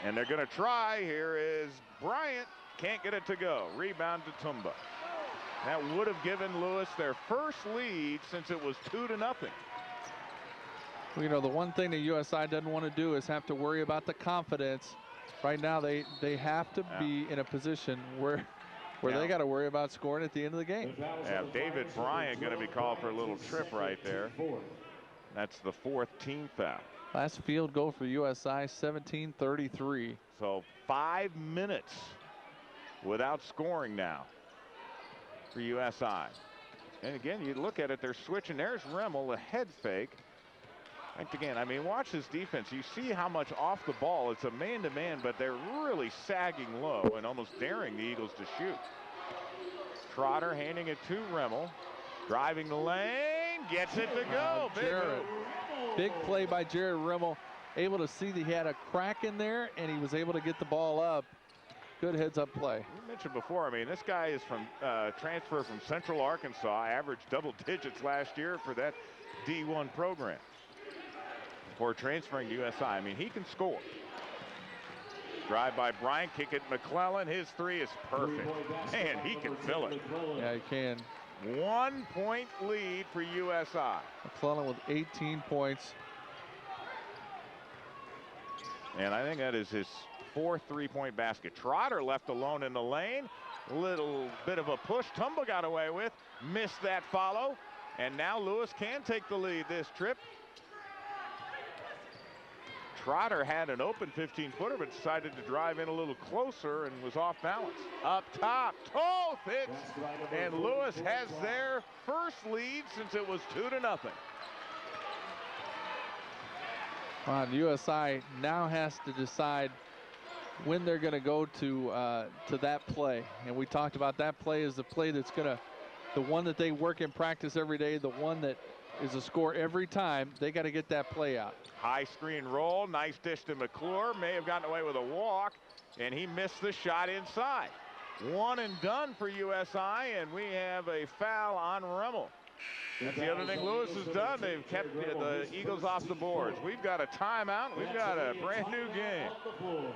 And they're going to try. Here is Bryant, can't get it to go. Rebound to Tumba. That would have given Lewis their first lead since it was 2-0. Well, you know, the one thing that USI doesn't want to do is have to worry about the confidence. Right now, they have to be in a position where they got to worry about scoring at the end of the game. Yeah, David Bryant going to be called for a little trip right there. That's the 4th team foul. Last field goal for USI, 17-33. So 5 minutes without scoring now for USI. And again, you look at it, they're switching. There's Remmel, a head fake. And again, I mean, watch this defense. You see how much off the ball. It's a man-to-man, but they're really sagging low and almost daring the Eagles to shoot. Trotter handing it to Remmel. Driving the lane, gets it to go. Big play by Jared Remmel. Able to see that he had a crack in there, and he was able to get the ball up. Good heads-up play. We mentioned before, I mean, this guy is from transfer from Central Arkansas, averaged double digits last year for that D1 program. Before transferring to USI, I mean, he can score. Drive by Bryant, kick it McClellan. His 3 is perfect. Man, he can fill it. Yeah, he can. 1-point lead for USI. McClellan with 18 points. And I think that is his 4th 3-point basket. Trotter left alone in the lane. Little bit of a push. Tumba got away with. Missed that follow. And now Lewis can take the lead this trip. Trotter had an open 15-footer, but decided to drive in a little closer and was off balance. Up top, Toth hits, and Lewis has their first lead since it was 2-0. On USI now has to decide when they're going to go to that play, and we talked about that play as the play that's the one that they work in practice every day, the one that is a score every time. They got to get that play out. High screen roll, nice dish to McClure, may have gotten away with a walk, and he missed the shot inside. 1 and done for USI, and we have a foul on Remmel. That's the other thing Lewis has done. They've kept the Eagles off the boards. We've got a timeout. We've got a brand new game.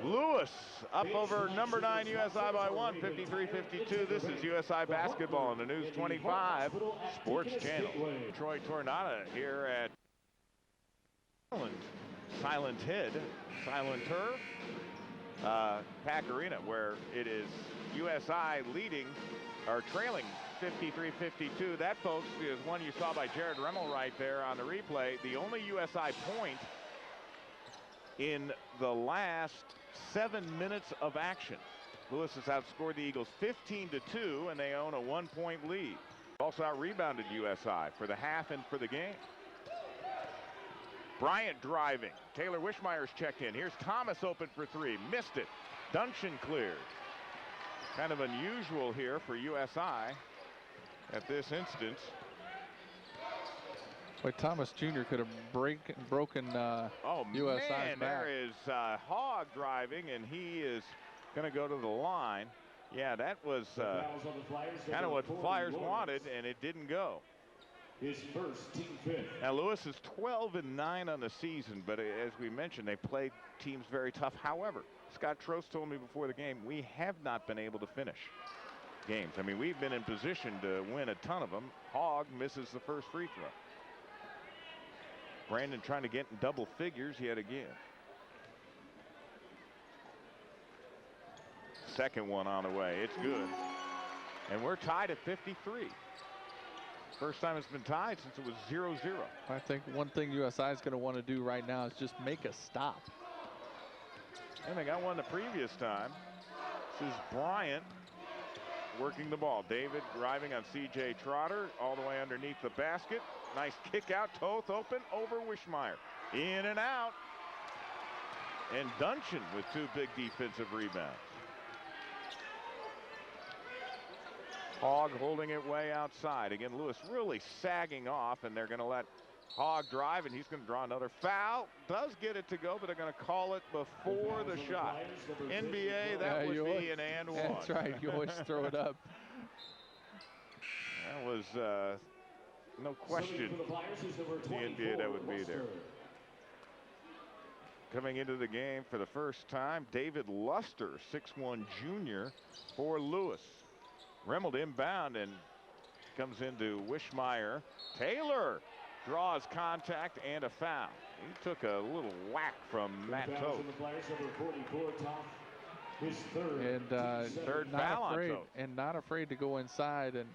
Lewis up over number 9 USI by 1, 53-52. This is USI basketball on the News 25 Sports Channel. Troy Tornado here at Silenter, Pack Arena, where it is USI leading or trailing 53-52. That, folks, is one you saw by Jared Remmel right there on the replay. The only USI point in the last 7 minutes of action. Lewis has outscored the Eagles 15-2, and they own a 1-point lead. Also out-rebounded USI for the half and for the game. Bryant driving. Taylor Wishmeyer's checked in. Here's Thomas open for 3. Missed it. Duncan cleared. Kind of unusual here for USI at this instance. Boy, Thomas Jr. could have broken USI's man, back. There is Hogg driving, and he is going to go to the line. Yeah, that was kind of what the Flyers wanted, and it didn't go. His first team fifth. Now Lewis is 12-9 on the season, but as we mentioned, they played teams very tough. However, Scott Trost told me before the game, we have not been able to finish games. I mean, we've been in position to win a ton of them. Hogg misses the first free throw. Brandon trying to get in double figures yet again. Second one on the way. It's good. And we're tied at 53. First time it's been tied since it was 0-0. I think one thing USI is going to want to do right now is just make a stop. And they got one the previous time. This is Bryant working the ball. David driving on C.J. Trotter all the way underneath the basket. Nice kick out. Toth open over Wishmeyer. In and out. And Duncan with 2 big defensive rebounds. Hogg holding it way outside. Again, Lewis really sagging off, and they're going to let Hogg drive, and he's going to draw another foul. Does get it to go, but they're going to call it before the shot. NBA, that would be an and one. That's right. You always throw it up. That was no question the NBA that would be there. Coming into the game for the first time, David Luster, 6'1" junior for Lewis. Remmel inbound and comes into Wishmeyer. Taylor draws contact and a foul. He took a little whack from Matt Toth. And third foul on Toth. And not afraid to go inside, and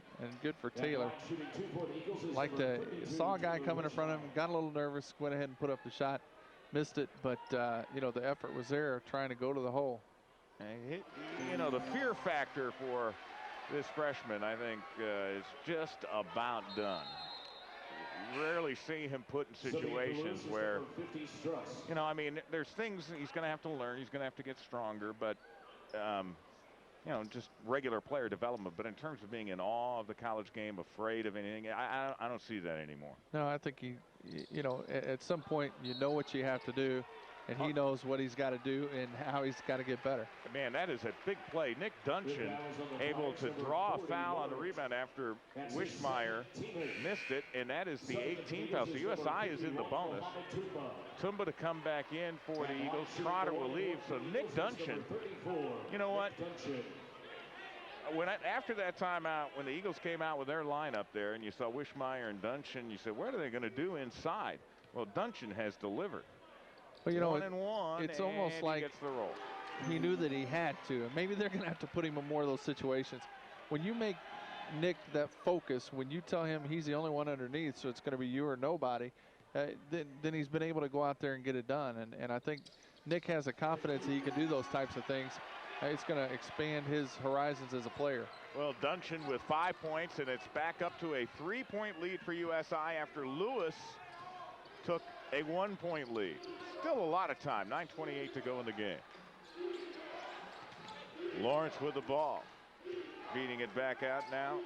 good for Taylor. Saw a guy coming in front of him, got a little nervous, went ahead and put up the shot, missed it, but you know, the effort was there trying to go to the hole. And you know, the fear factor for this freshman, I think, is just about done. Rarely see him put in situations where, you know, I mean, there's things he's going to have to learn. He's going to have to get stronger, but, you know, just regular player development. But in terms of being in awe of the college game, afraid of anything, I don't see that anymore. No, I think you know, at some point, you know what you have to do, and he knows what he's got to do and how he's got to get better. Man, that is a big play. Nick Duncan able to draw a foul on the rebound after Wishmeyer missed it, and that is the 18th foul. So USI is in the bonus. Tumba to come back in for the Eagles. Trotter will leave. So Nick Duncan, you know what? After that timeout, when the Eagles came out with their lineup there, and you saw Wishmeyer and Duncan, you said, what are they going to do inside? Well, Duncan has delivered. Well, you know, it's almost like he gets the roll. He knew that he had to. And maybe they're going to have to put him in more of those situations. When you make Nick that focus, when you tell him he's the only one underneath, so it's going to be you or nobody, then he's been able to go out there and get it done. And I think Nick has a confidence that he can do those types of things. It's going to expand his horizons as a player. Well, Duncan with 5 points, and it's back up to a 3-point lead for USI after Lewis took a 1-point lead. Still a lot of time, 9:28 to go in the game. Lawrence with the ball, beating it back out now.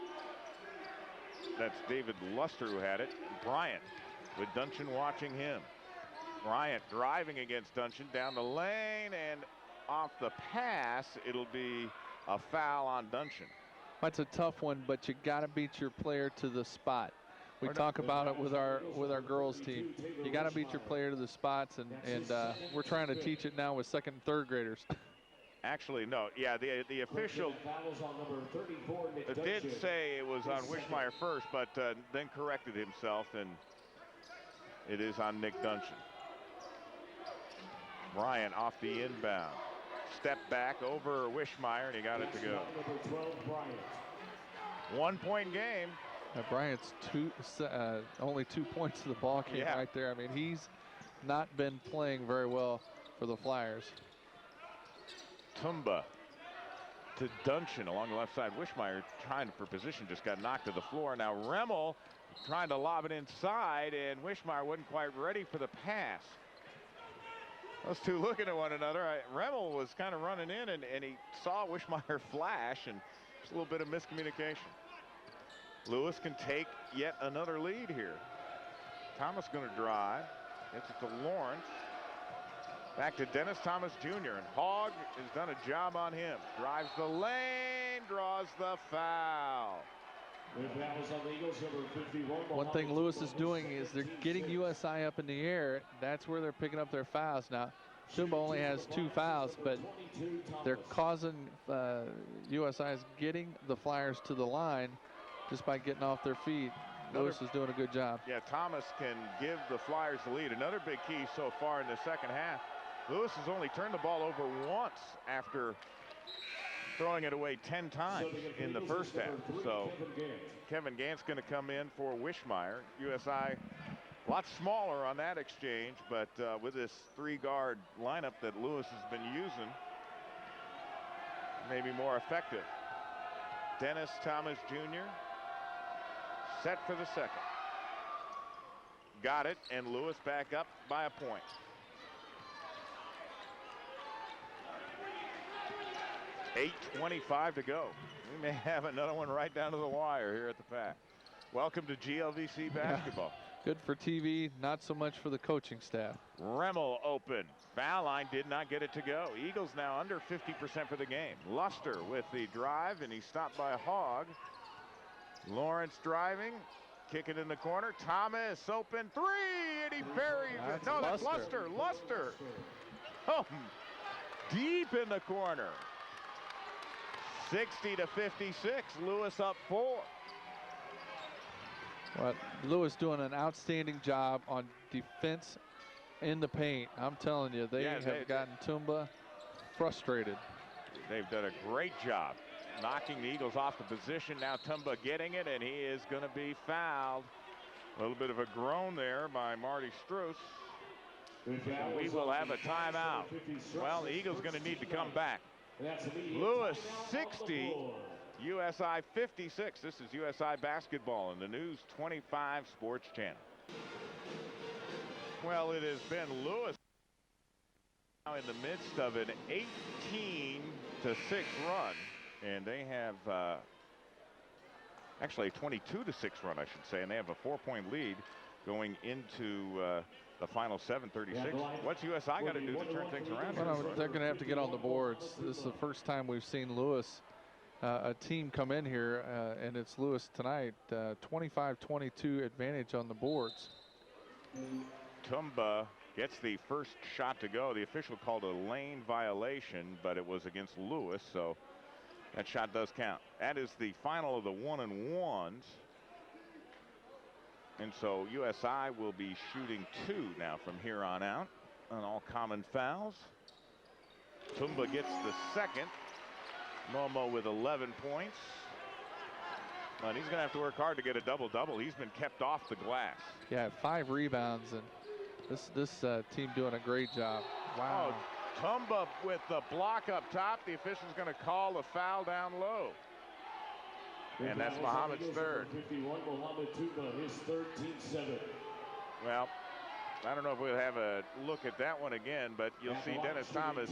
That's David Luster who had it. Bryant with Duncan watching him. Bryant driving against Duncan down the lane, and off the pass, it'll be a foul on Duncan. That's a tough one, but you got to beat your player to the spot. We talk about it with our girls team. You got to beat your player to the spots, and we're trying to teach it now with second and third graders. Actually, no. Yeah, the official did say it was on Wishmeyer first, but then corrected himself, and it is on Nick Duncan. Bryant off the inbound. Step back over Wishmeyer, and he got it to go. 1-point game. Bryant's only 2 points to the ball game right there. I mean, he's not been playing very well for the Flyers. Tumba to Duncan along the left side. Wishmeyer trying for position, just got knocked to the floor. Now Remmel trying to lob it inside, and Wishmeyer wasn't quite ready for the pass. Those two looking at one another. Remmel was kind of running in, and he saw Wishmeyer flash, and just a little bit of miscommunication. Lewis can take yet another lead here. Thomas going to drive. Gets it to Lawrence. Back to Dennis Thomas Jr. And Hogg has done a job on him. Drives the lane, draws the foul. One thing Lewis is doing is they're getting USI up in the air. That's where they're picking up their fouls. Now, Tumba only has 2 fouls, but they're causing USI is getting the Flyers to the line just by getting off their feet. Lewis is doing a good job. Yeah, Thomas can give the Flyers the lead. Another big key so far in the second half. Lewis has only turned the ball over once after throwing it away 10 times in the first half. So Kevin Gant's going to come in for Wishmeyer. USI a lot smaller on that exchange, but with this 3-guard lineup that Lewis has been using, maybe more effective. Dennis Thomas Jr. set for the second. Got it, and Lewis back up by a point. .8:25 to go. We may have another one right down to the wire here at the Pack. Welcome to GLVC basketball. Good for TV, not so much for the coaching staff. Remmel open. Foul line did not get it to go. Eagles now under 50% for the game. Luster with the drive, and he's stopped by Hogg. Lawrence driving. Kick it in the corner. Thomas open three, and he buries it. No, that's Luster. Luster. Oh, deep in the corner. 60-56. Lewis up 4. Well, Lewis doing an outstanding job on defense in the paint. I'm telling you, they have gotten Tumba frustrated. They've done a great job knocking the Eagles off the position. Now Tumba getting it, and he is going to be fouled. A little bit of a groan there by Marty Strus. We will have a timeout. Well, the Eagles going to need to come back. Lewis 60, USI 56. This is USI basketball in the News 25 Sports Channel. Well, it has been Lewis now in the midst of an 18-6 run, and they have actually a 22-6 run, I should say, and they have a 4-point lead going into the final 7:36. What's USI got to do to turn things around? Well, they're going to have to get on the boards. This is the first time we've seen Lewis, a team come in here, and it's Lewis tonight. 25-22 advantage on the boards. Tumba gets the first shot to go. The official called a lane violation, but it was against Lewis, so that shot does count. That is the final of the 1-and-1s. And so USI will be shooting 2 now from here on out on all common fouls. Tumba gets the second. Momo with 11 points. And he's going to have to work hard to get a double-double. He's been kept off the glass. Yeah, 5 rebounds, and this team doing a great job. Wow. Oh, Tumba with the block up top. The official's going to call a foul down low. And that's Muhammad's third. 51, Muhammad Tumba, his third, team 7. Well, I don't know if we'll have a look at that one again, but you'll see Dennis Thomas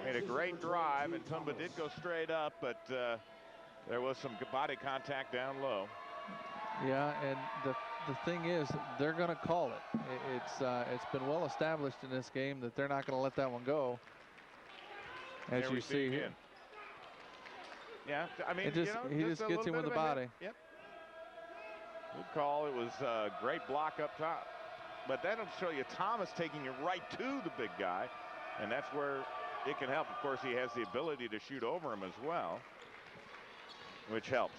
made a great drive, and Tumba did go straight up, but there was some body contact down low. Yeah, and the thing is, they're going to call it. It's been well established in this game that they're not going to let that one go. As you see here. Yeah, I mean, he just gets him with the body. Yep. Good call. It was a great block up top. But that'll show you Thomas taking it right to the big guy. And that's where it can help. Of course, he has the ability to shoot over him as well, which helps.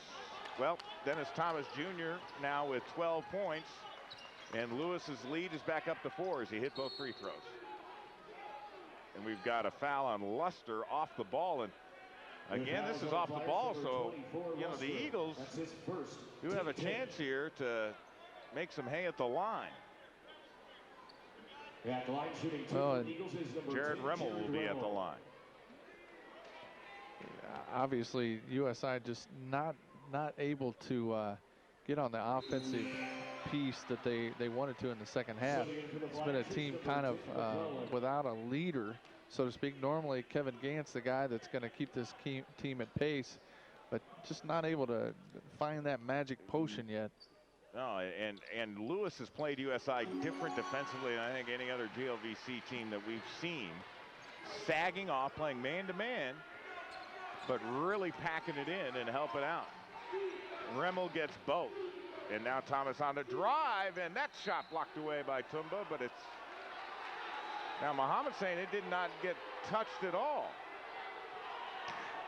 Well, Dennis Thomas Jr. now with 12 points. And Lewis's lead is back up to 4 as he hit both free throws. And we've got a foul on Luster off the ball. And again, this is off the ball, so, you know, the Eagles do have a chance here to make some hay at the line. Well, and Jared Remmel will be at the line. Obviously, USI just not able to get on the offensive piece that they wanted to in the second half. It's been a team kind of without a leader, so to speak. Normally, Kevin Gant's the guy that's going to keep this team at pace, but just not able to find that magic potion yet. No, and Lewis has played USI different defensively than I think any other GLVC team that we've seen. Sagging off, playing man-to-man, but really packing it in and helping out. Remmel gets both. And now Thomas on the drive, and that shot blocked away by Tumba, but it's... Now Muhammad saying it did not get touched at all.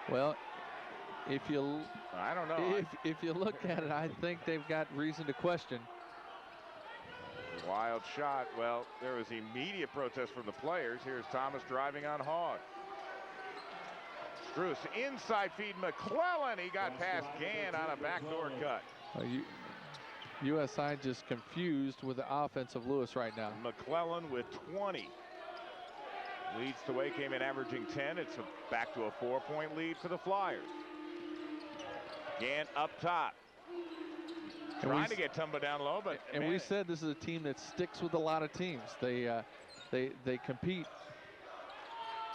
Well, if you, I don't know. if you look at it, I think they've got reason to question. Wild shot. Well, there was immediate protest from the players. Here's Thomas driving on Hogg. Struess inside feed McClellan. He got past Gann on a backdoor cut. USI just confused with the offense of Lewis right now. McClellan with 20. Leads the way, came in averaging 10. It's back to a 4-point lead for the Flyers. Gann up top. Trying to get Tumba down low, but and we said this is a team that sticks with a lot of teams. They compete.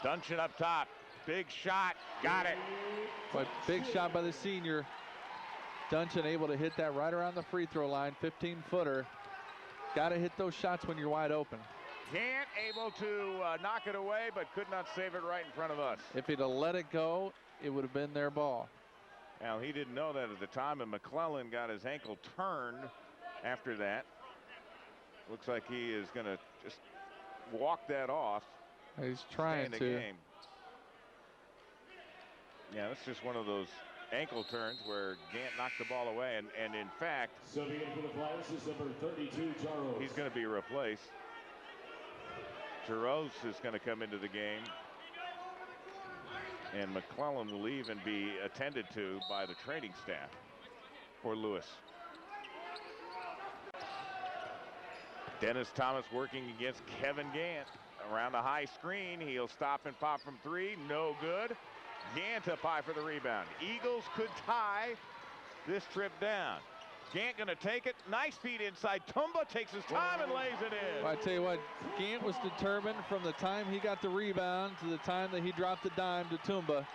Duncan up top. Big shot. Got it. But big shot by the senior. Duncan able to hit that right around the free throw line. 15-footer. Got to hit those shots when you're wide open. Gann able to knock it away, but could not save it right in front of us. If he'd have let it go, it would have been their ball. Now, he didn't know that at the time, and McClellan got his ankle turned after that. Looks like he is going to just walk that off. He's trying to. Game. Yeah, that's just one of those ankle turns where Gant knocked the ball away, and in fact, so for the Flyers is number 32, Jaros. He's going to be replaced. Jaros is going to come into the game, and McClellan will leave and be attended to by the training staff for Lewis. Dennis Thomas working against Kevin Gant around the high screen. He'll stop and pop from three. No good. Gant up high for the rebound. Eagles could tie this trip down. Gant going to take it. Nice feed inside. Tumba takes his time and lays it in. Well, I tell you what, Gant was determined from the time he got the rebound to the time that he dropped the dime to Tumba.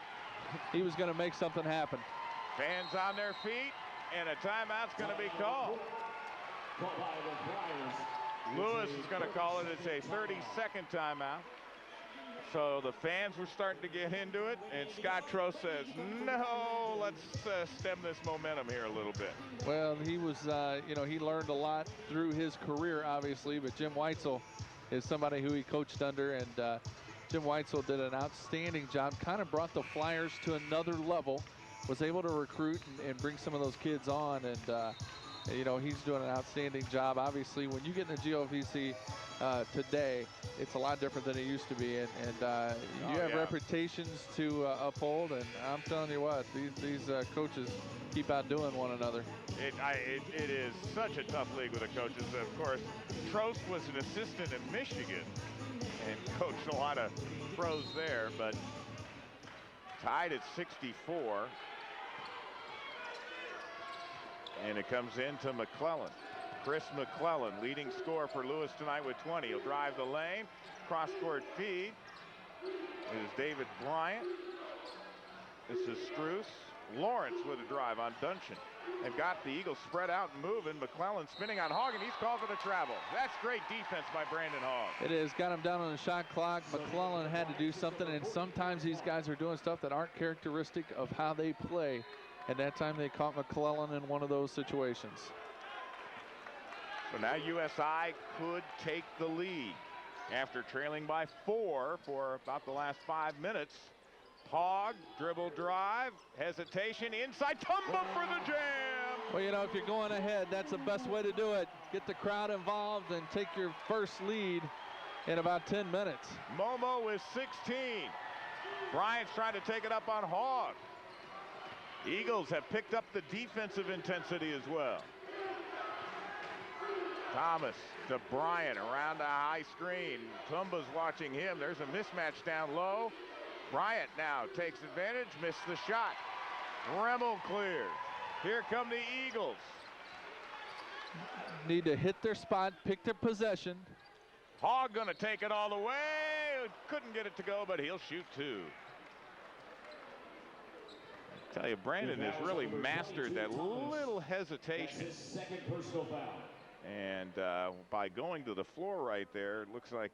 He was going to make something happen. Fans on their feet, and a timeout's going to be called. Lewis is going to call it. It's a 30-second timeout. So the fans were starting to get into it, and Scott Trost says, no, let's stem this momentum here a little bit. Well, he was, you know, he learned a lot through his career, obviously, but Jim Weitzel is somebody who he coached under, and Jim Weitzel did an outstanding job, kind of brought the Flyers to another level, was able to recruit and bring some of those kids on, and you know, he's doing an outstanding job. Obviously, when you get in the GOVC today, it's a lot different than it used to be, and you have reputations to uphold, and I'm telling you what, these coaches keep outdoing one another. It is such a tough league with the coaches. Of course, Trost was an assistant in Michigan and coached a lot of pros there, but tied at 64. And it comes into McClellan. Chris McClellan, leading scorer for Lewis tonight with 20. He'll drive the lane. Cross-court feed. It is David Bryant. This is Struess. Lawrence with a drive on Duncan. They've got the Eagles spread out and moving. McClellan spinning on Hogg, and he's called for the travel. That's great defense by Brandon Hogg. It is. Got him down on the shot clock. McClellan had to do something, and sometimes these guys are doing stuff that aren't characteristic of how they play. And that time they caught McClellan in one of those situations. So now USI could take the lead after trailing by 4 for about the last 5 minutes. Hogg, dribble drive, hesitation, inside, Tumba for the jam. Well, you know, if you're going ahead, that's the best way to do it. Get the crowd involved and take your first lead in about 10 minutes. Momo is 16. Bryant's trying to take it up on Hogg. Eagles have picked up the defensive intensity as well. Thomas to Bryant around the high screen. Tumba's watching him. There's a mismatch down low. Bryant now takes advantage, missed the shot. Remmel clears. Here come the Eagles. Need to hit their spot, pick their possession. Hogg gonna take it all the way. Couldn't get it to go, but he'll shoot 2. I tell you, Brandon has really mastered that little hesitation. Second personal foul. And by going to the floor right there, it looks like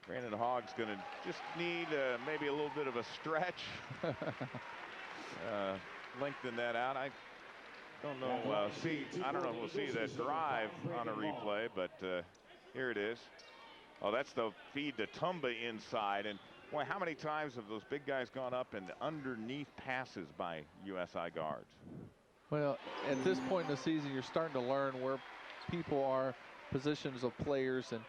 Brandon Hogg's going to just need maybe a little bit of a stretch. Lengthen that out. I don't know. I don't know if we'll see that drive on a replay, but here it is. Oh, that's the feed to Tumba inside, and Boy, how many times have those big guys gone up and underneath passes by USI guards? Well, at this point in the season, you're starting to learn where people are, positions of players, and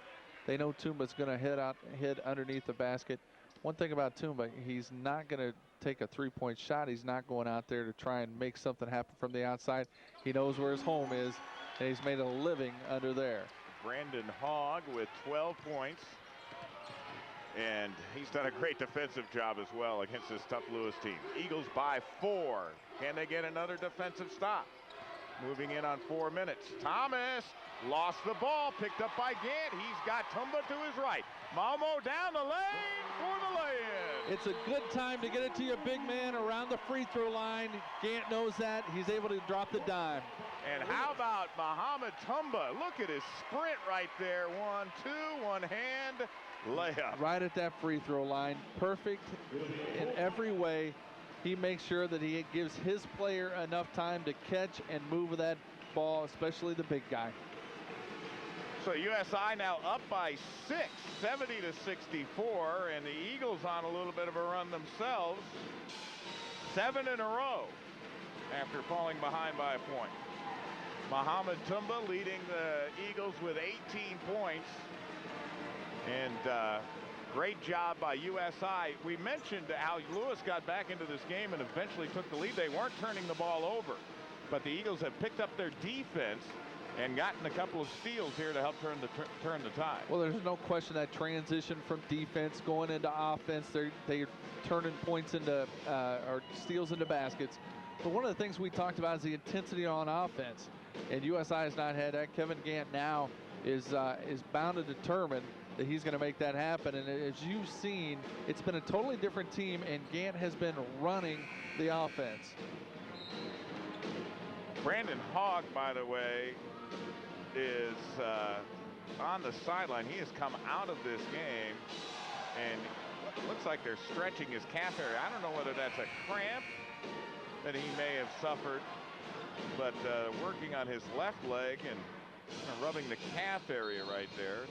they know Tumba's going to hit underneath the basket. One thing about Tumba, he's not going to take a three-point shot. He's not going out there to try and make something happen from the outside. He knows where his home is, and he's made a living under there. Brandon Hogg with 12 points. And he's done a great defensive job as well against this tough Lewis team. Eagles by 4. Can they get another defensive stop? Moving in on 4 minutes. Thomas lost the ball, picked up by Gant. He's got Tumba to his right. Malmo down the lane for the lay-in. It's a good time to get it to your big man around the free throw line. Gant knows that. He's able to drop the dime. And how about Muhammad Tumba? Look at his sprint right there. 1-2, one hand. Layup. Right at that free throw line. Perfect in every way. He makes sure that he gives his player enough time to catch and move that ball, especially the big guy. So USI now up by 6, 70-64, and the Eagles on a little bit of a run themselves. 7 in a row after falling behind by a point. Muhammad Tumba leading the Eagles with 18 points. And great job by USI. We mentioned how Lewis got back into this game and eventually took the lead. They weren't turning the ball over, but the Eagles have picked up their defense and gotten a couple of steals here to help turn the tide. Well, there's no question that transition from defense going into offense, they're turning points into or steals into baskets. But one of the things we talked about is the intensity on offense, and USI has not had that. Kevin Gant now is bound to determine that he's going to make that happen. And as you've seen, it's been a totally different team, and Gant has been running the offense. Brandon Hogg, by the way, is on the sideline. He has come out of this game, and looks like they're stretching his calf area. I don't know whether that's a cramp that he may have suffered, but working on his left leg and rubbing the calf area right there.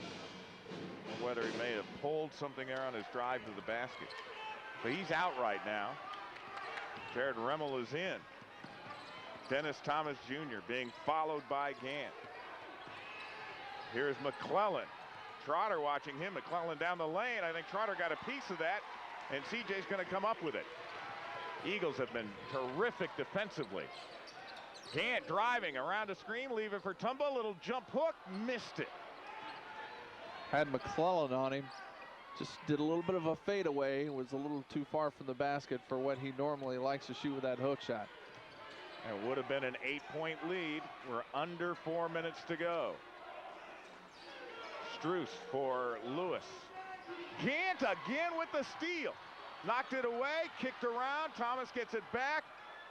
Whether he may have pulled something there on his drive to the basket. But he's out right now. Jared Remmel is in. Dennis Thomas Jr. being followed by Gant. Here's McClellan. Trotter watching him. McClellan down the lane. I think Trotter got a piece of that, and CJ's going to come up with it. Eagles have been terrific defensively. Gant driving around a screen, leaving for Tumba. Little jump hook, missed it. Had McClellan on him, just did a little bit of a fadeaway, was a little too far from the basket for what he normally likes to shoot with that hook shot. It would have been an 8-point lead. We're under 4 minutes to go. Strus for Lewis. Gant again with the steal. Knocked it away, kicked around. Thomas gets it back.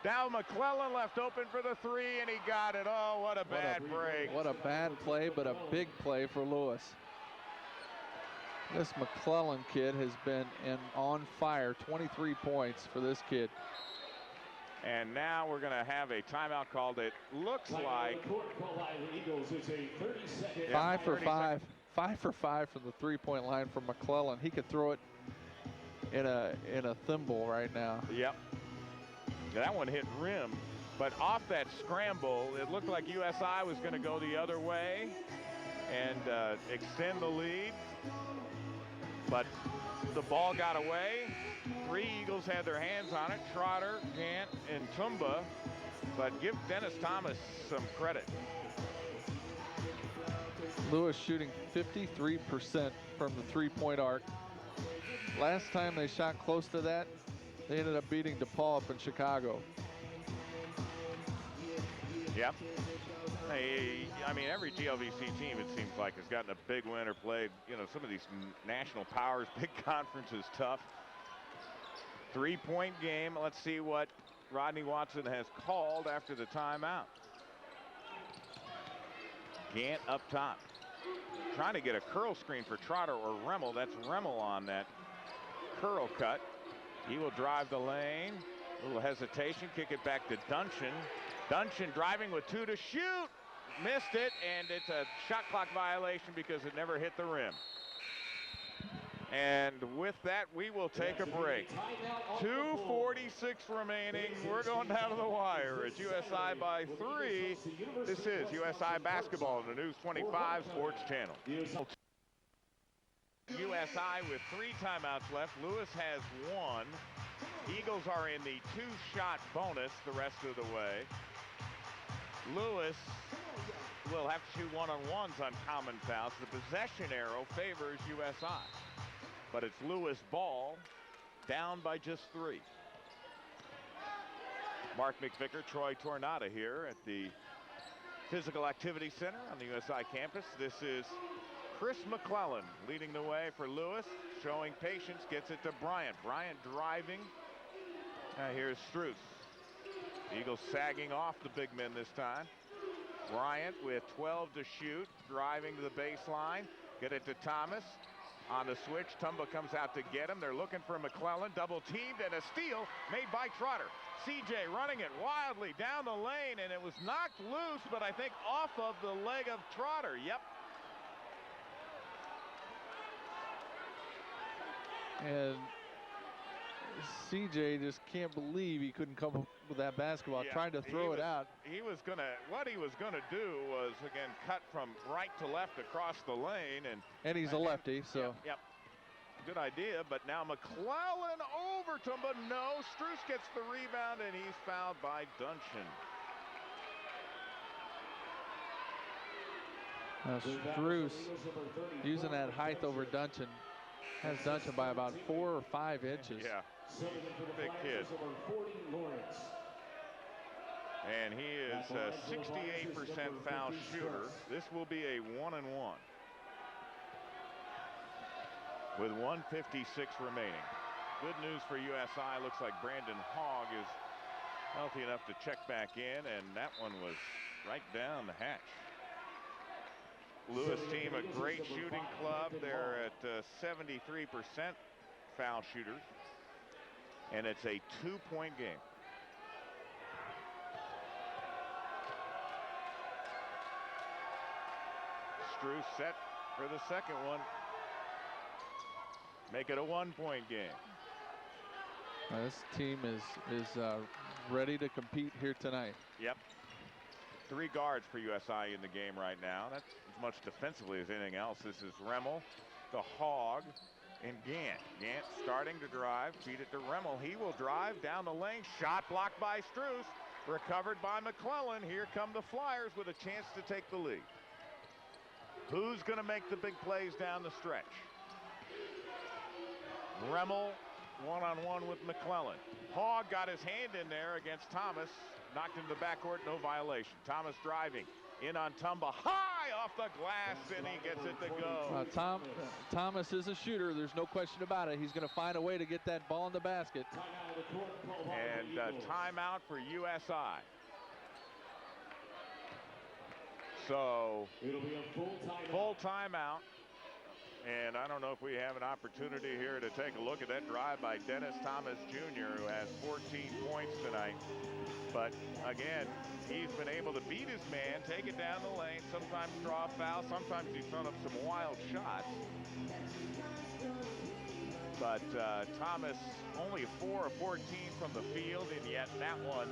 Now McClellan left open for the three, and he got it. Oh, what a bad break. What a bad play, but a big play for Lewis. This McClellan kid has been on fire. 23 points for this kid. And now we're going to have a timeout called. It looks like 5 for 5. 5 for 5 from the three-point line from McClellan. He could throw it in a thimble right now. Yep. That one hit rim, but off that scramble, it looked like USI was going to go the other way and extend the lead. But the ball got away. 3 Eagles had their hands on it. Trotter, Gant, and Tumba. But give Dennis Thomas some credit. Lewis shooting 53% from the three-point arc. Last time they shot close to that, they ended up beating DePaul up in Chicago. Yep. I mean, every GLVC team, it seems like, has gotten a big win or played, some of these national powers, big conferences, tough. 3-point game. Let's see what Rodney Watson has called after the timeout. Gant up top. Trying to get a curl screen for Trotter or Remmel. That's Remmel on that curl cut. He will drive the lane. A little hesitation. Kick it back to Duncan. Duncan driving with 2 to shoot. Missed it, and it's a shot clock violation because it never hit the rim. And with that, we will take a break. 2:46 remaining. We're going down to the wire. It's USI by 3. This is USI basketball on the News 25 Sports Channel. USI with 3 timeouts left. Lewis has 1. Eagles are in the 2-shot bonus the rest of the way. Lewis will have to shoot one-on-ones on common fouls. The possession arrow favors USI. But it's Lewis ball, down by just 3. Mark McVicker, Troy Tornada here at the Physical Activity Center on the USI campus. This is Chris McClellan leading the way for Lewis, showing patience, gets it to Bryant. Bryant driving. Here's Strus. Eagles sagging off the big men this time. Bryant with 12 to shoot, driving to the baseline. Get it to Thomas. On the switch, Tumba comes out to get him. They're looking for McClellan, double teamed, and a steal made by Trotter. CJ running it wildly down the lane, and it was knocked loose, but I think off of the leg of Trotter. Yep. And CJ just can't believe he couldn't come up with that basketball. Yeah, Tried to throw it out. What he was gonna do was, again, cut from right to left across the lane. And he's a lefty, so. Yep. Good idea, but now McClellan over to him, but no. Strus gets the rebound, and he's fouled by Duncan. Now Strus using that height over Duncan. Has Duncan by about 4 or 5 inches. Yeah, big kid. And he is a 68% foul shooter. This will be a 1-and-1 with 1:56 remaining. Good news for USI. Looks like Brandon Hogg is healthy enough to check back in, and that one was right down the hatch. Lewis team, a great shooting club. They're at 73% foul shooters, and it's a 2-point game. Strus set for the second one. Make it a 1-point game. This team is ready to compete here tonight. Yep. 3 guards for USI in the game right now. That's as much defensively as anything else. This is Remmel, the Hog, and Gant. Gant starting to drive. Feed it to Remmel. He will drive down the lane. Shot blocked by Strus. Recovered by McClellan. Here come the Flyers with a chance to take the lead. Who's going to make the big plays down the stretch? Remmel one-on-one with McClellan. Hogg got his hand in there against Thomas. Knocked into the backcourt, no violation. Thomas driving in on Tumba, high off the glass, and he gets it to go. Thomas is a shooter. There's no question about it. He's going to find a way to get that ball in the basket. And timeout for USI. So full timeout. And I don't know if we have an opportunity here to take a look at that drive by Dennis Thomas Jr., who has 14 points tonight. But again, he's been able to beat his man, take it down the lane, sometimes draw a foul, sometimes he's thrown up some wild shots. But Thomas only 4 of 14 from the field, and yet that one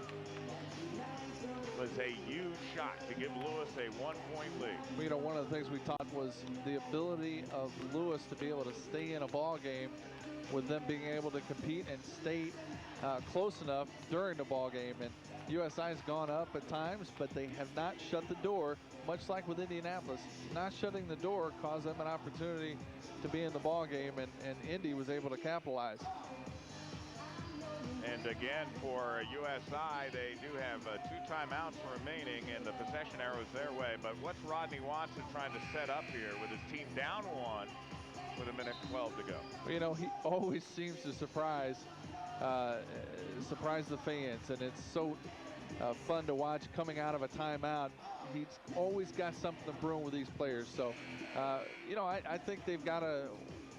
was a huge shot to give Lewis a 1-point lead. You know, one of the things we talked was the ability of Lewis to be able to stay in a ball game with them being able to compete and stay close enough during the ball game. And USI's gone up at times, but they have not shut the door, much like with Indianapolis. Not shutting the door caused them an opportunity to be in the ball game, and Indy was able to capitalize. And again, for USI, they do have 2 timeouts remaining, and the possession arrow is their way. But what's Rodney Watson trying to set up here with his team down 1 with 1:12 to go? You know, he always seems to surprise the fans, and it's so fun to watch coming out of a timeout. He's always got something brewing with these players. So, you know, I think they've got to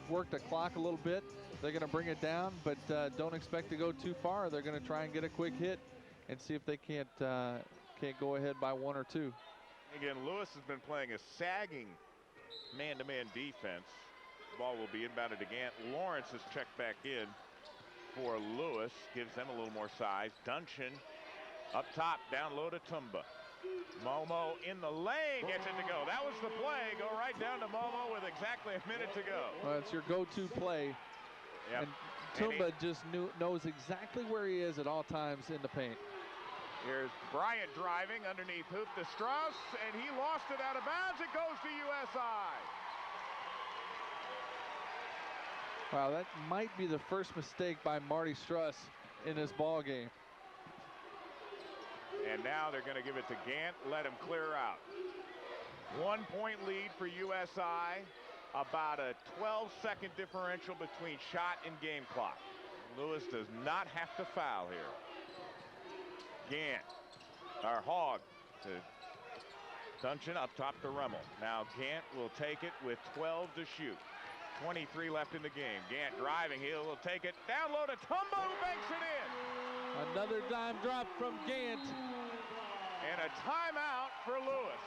work the clock a little bit. They're going to bring it down, but don't expect to go too far. They're going to try and get a quick hit and see if they can't go ahead by 1 or 2. Again, Lewis has been playing a sagging man-to-man defense. Ball will be inbounded to Gant. Lawrence is checked back in for Lewis. Gives them a little more size. Duncan up top, down low to Tumba. Momo in the lane, gets it to go. That was the play. Go right down to Momo with exactly a minute to go. Well, it's your go-to play. Yep. And Tumba just knows exactly where he is at all times in the paint. Here's Bryant driving underneath hoop to Strauss, and he lost it out of bounds. It goes to USI. Wow, that might be the first mistake by Marty Strauss in this ball game. And now they're going to give it to Gant, let him clear out. 1 point lead for USI, about a 12-second differential between shot and game clock. Lewis does not have to foul here. Gant, or Hogg to Duncan up top to Rummel. Now Gant will take it with 12 to shoot. 23 left in the game. Gant driving, he will take it down low to Tumba, who banks it in. Another dime drop from Gant. And a timeout for Lewis.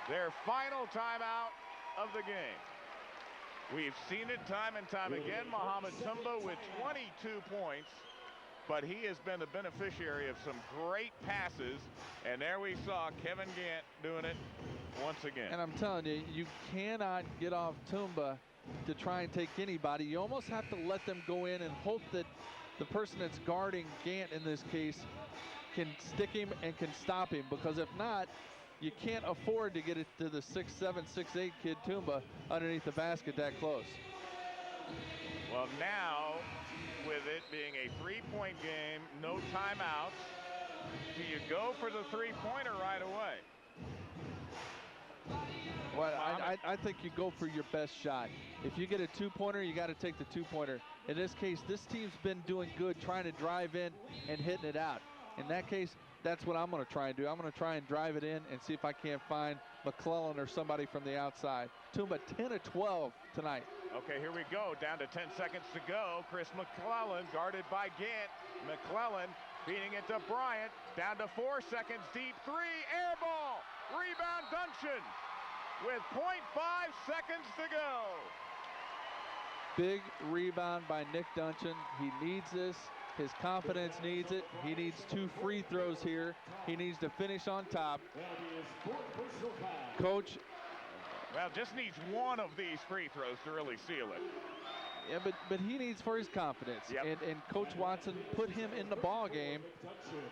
Their final timeout of the game. We've seen it time and time again. Mohamed Tumba with 22 points, but he has been the beneficiary of some great passes. And there we saw Kevin Gant doing it once again. And I'm telling you, you cannot get off Tumba to try and take anybody. You almost have to let them go in and hope that the person that's guarding Gant in this case can stick him and can stop him, because if not, you can't afford to get it to the 6'7", 6'8" kid Tumba underneath the basket that close. Well, now with it being a three-point game, no timeouts, do you go for the three-pointer right away? Well, I think you go for your best shot. If you get a two-pointer, you got to take the two-pointer. In this case, this team's been doing good trying to drive in and hitting it out. In that case, that's what I'm going to try and do. I'm going to try and drive it in and see if I can't find McClellan or somebody from the outside. Tumba 10 of 12 tonight. Okay, here we go. Down to 10 seconds to go. Chris McClellan guarded by Gant. McClellan beating it to Bryant. Down to 4 seconds. Deep three. Air ball. Rebound Duncan with 0.5 seconds to go. Big rebound by Nick Duncan. He needs this. His confidence needs it. He needs 2 free throws here. He needs to finish on top. Coach. Well, just needs one of these free throws to really seal it. Yeah, but he needs for his confidence. Yep. And Coach Watson put him in the ball game,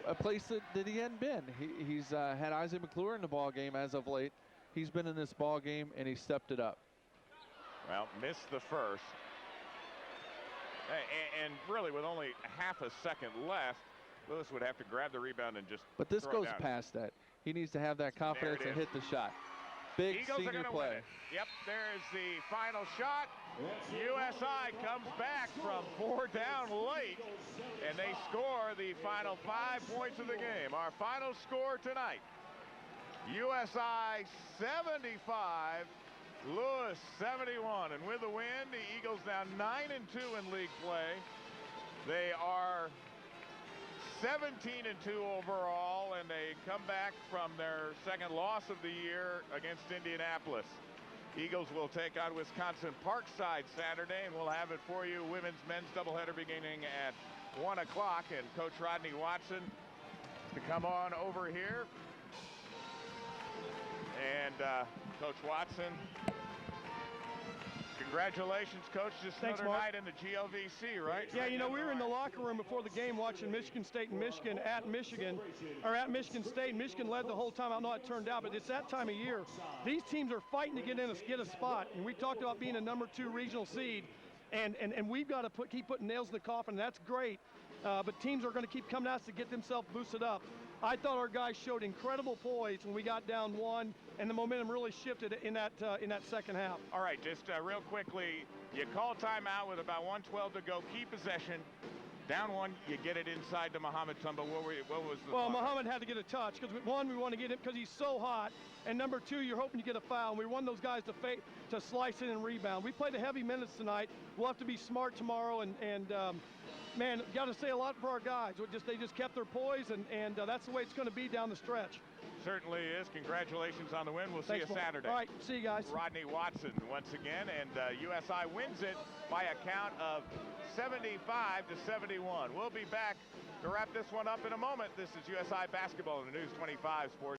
a place that he hadn't been. He's had Isaac McClure in the ball game as of late. He's been in this ball game and he stepped it up. Well, missed the first. And really, with only half a second left, Lewis would have to grab the rebound and just. But this throw goes it down. past that. He needs to have that confidence and hit the shot. Big Eagles senior are gonna play. win it. Yep, there's the final shot. USI comes back from 4 down late, and they score the final 5 points of the game. Our final score tonight: USI 75. Lewis 71, and with the win, the Eagles now 9-2 in league play. They are 17-2 overall, and they come back from their second loss of the year against Indianapolis. Eagles will take on Wisconsin Parkside Saturday, and we'll have it for you. Women's, men's doubleheader beginning at 1 o'clock, and Coach Rodney Watson to come on over here. And Coach Watson, congratulations, Coach. Just Thanks, another Mark. night in the GLVC, right? Yeah, you know, we were in the locker room before the game watching Michigan State and Michigan at Michigan State. Michigan led the whole time. I don't know how it turned out, but it's that time of year. These teams are fighting to get a spot, and we talked about being a #2 regional seed, and we've got to keep putting nails in the coffin, and that's great. But teams are going to keep coming at us to get themselves boosted up. I thought our guys showed incredible poise when we got down 1, and the momentum really shifted in that second half. All right, just real quickly, you call timeout with about 1:12 to go. Keep possession. Down 1, you get it inside to Mohamed Tumba. What was the Well, thought? Mohamed had to get a touch because, 1, we want to get him because he's so hot, and number 2, you're hoping to get a foul. And we want those guys to slice in and rebound. We played a heavy minutes tonight. We'll have to be smart tomorrow and man, got to say a lot for our guys. They just kept their poise, and that's the way it's going to be down the stretch. Certainly is. Congratulations on the win. We'll see you Saturday. All right, see you guys. Rodney Watson once again, and USI wins it by a count of 75-71. We'll be back to wrap this one up in a moment. This is USI Basketball in the News 25 Sports.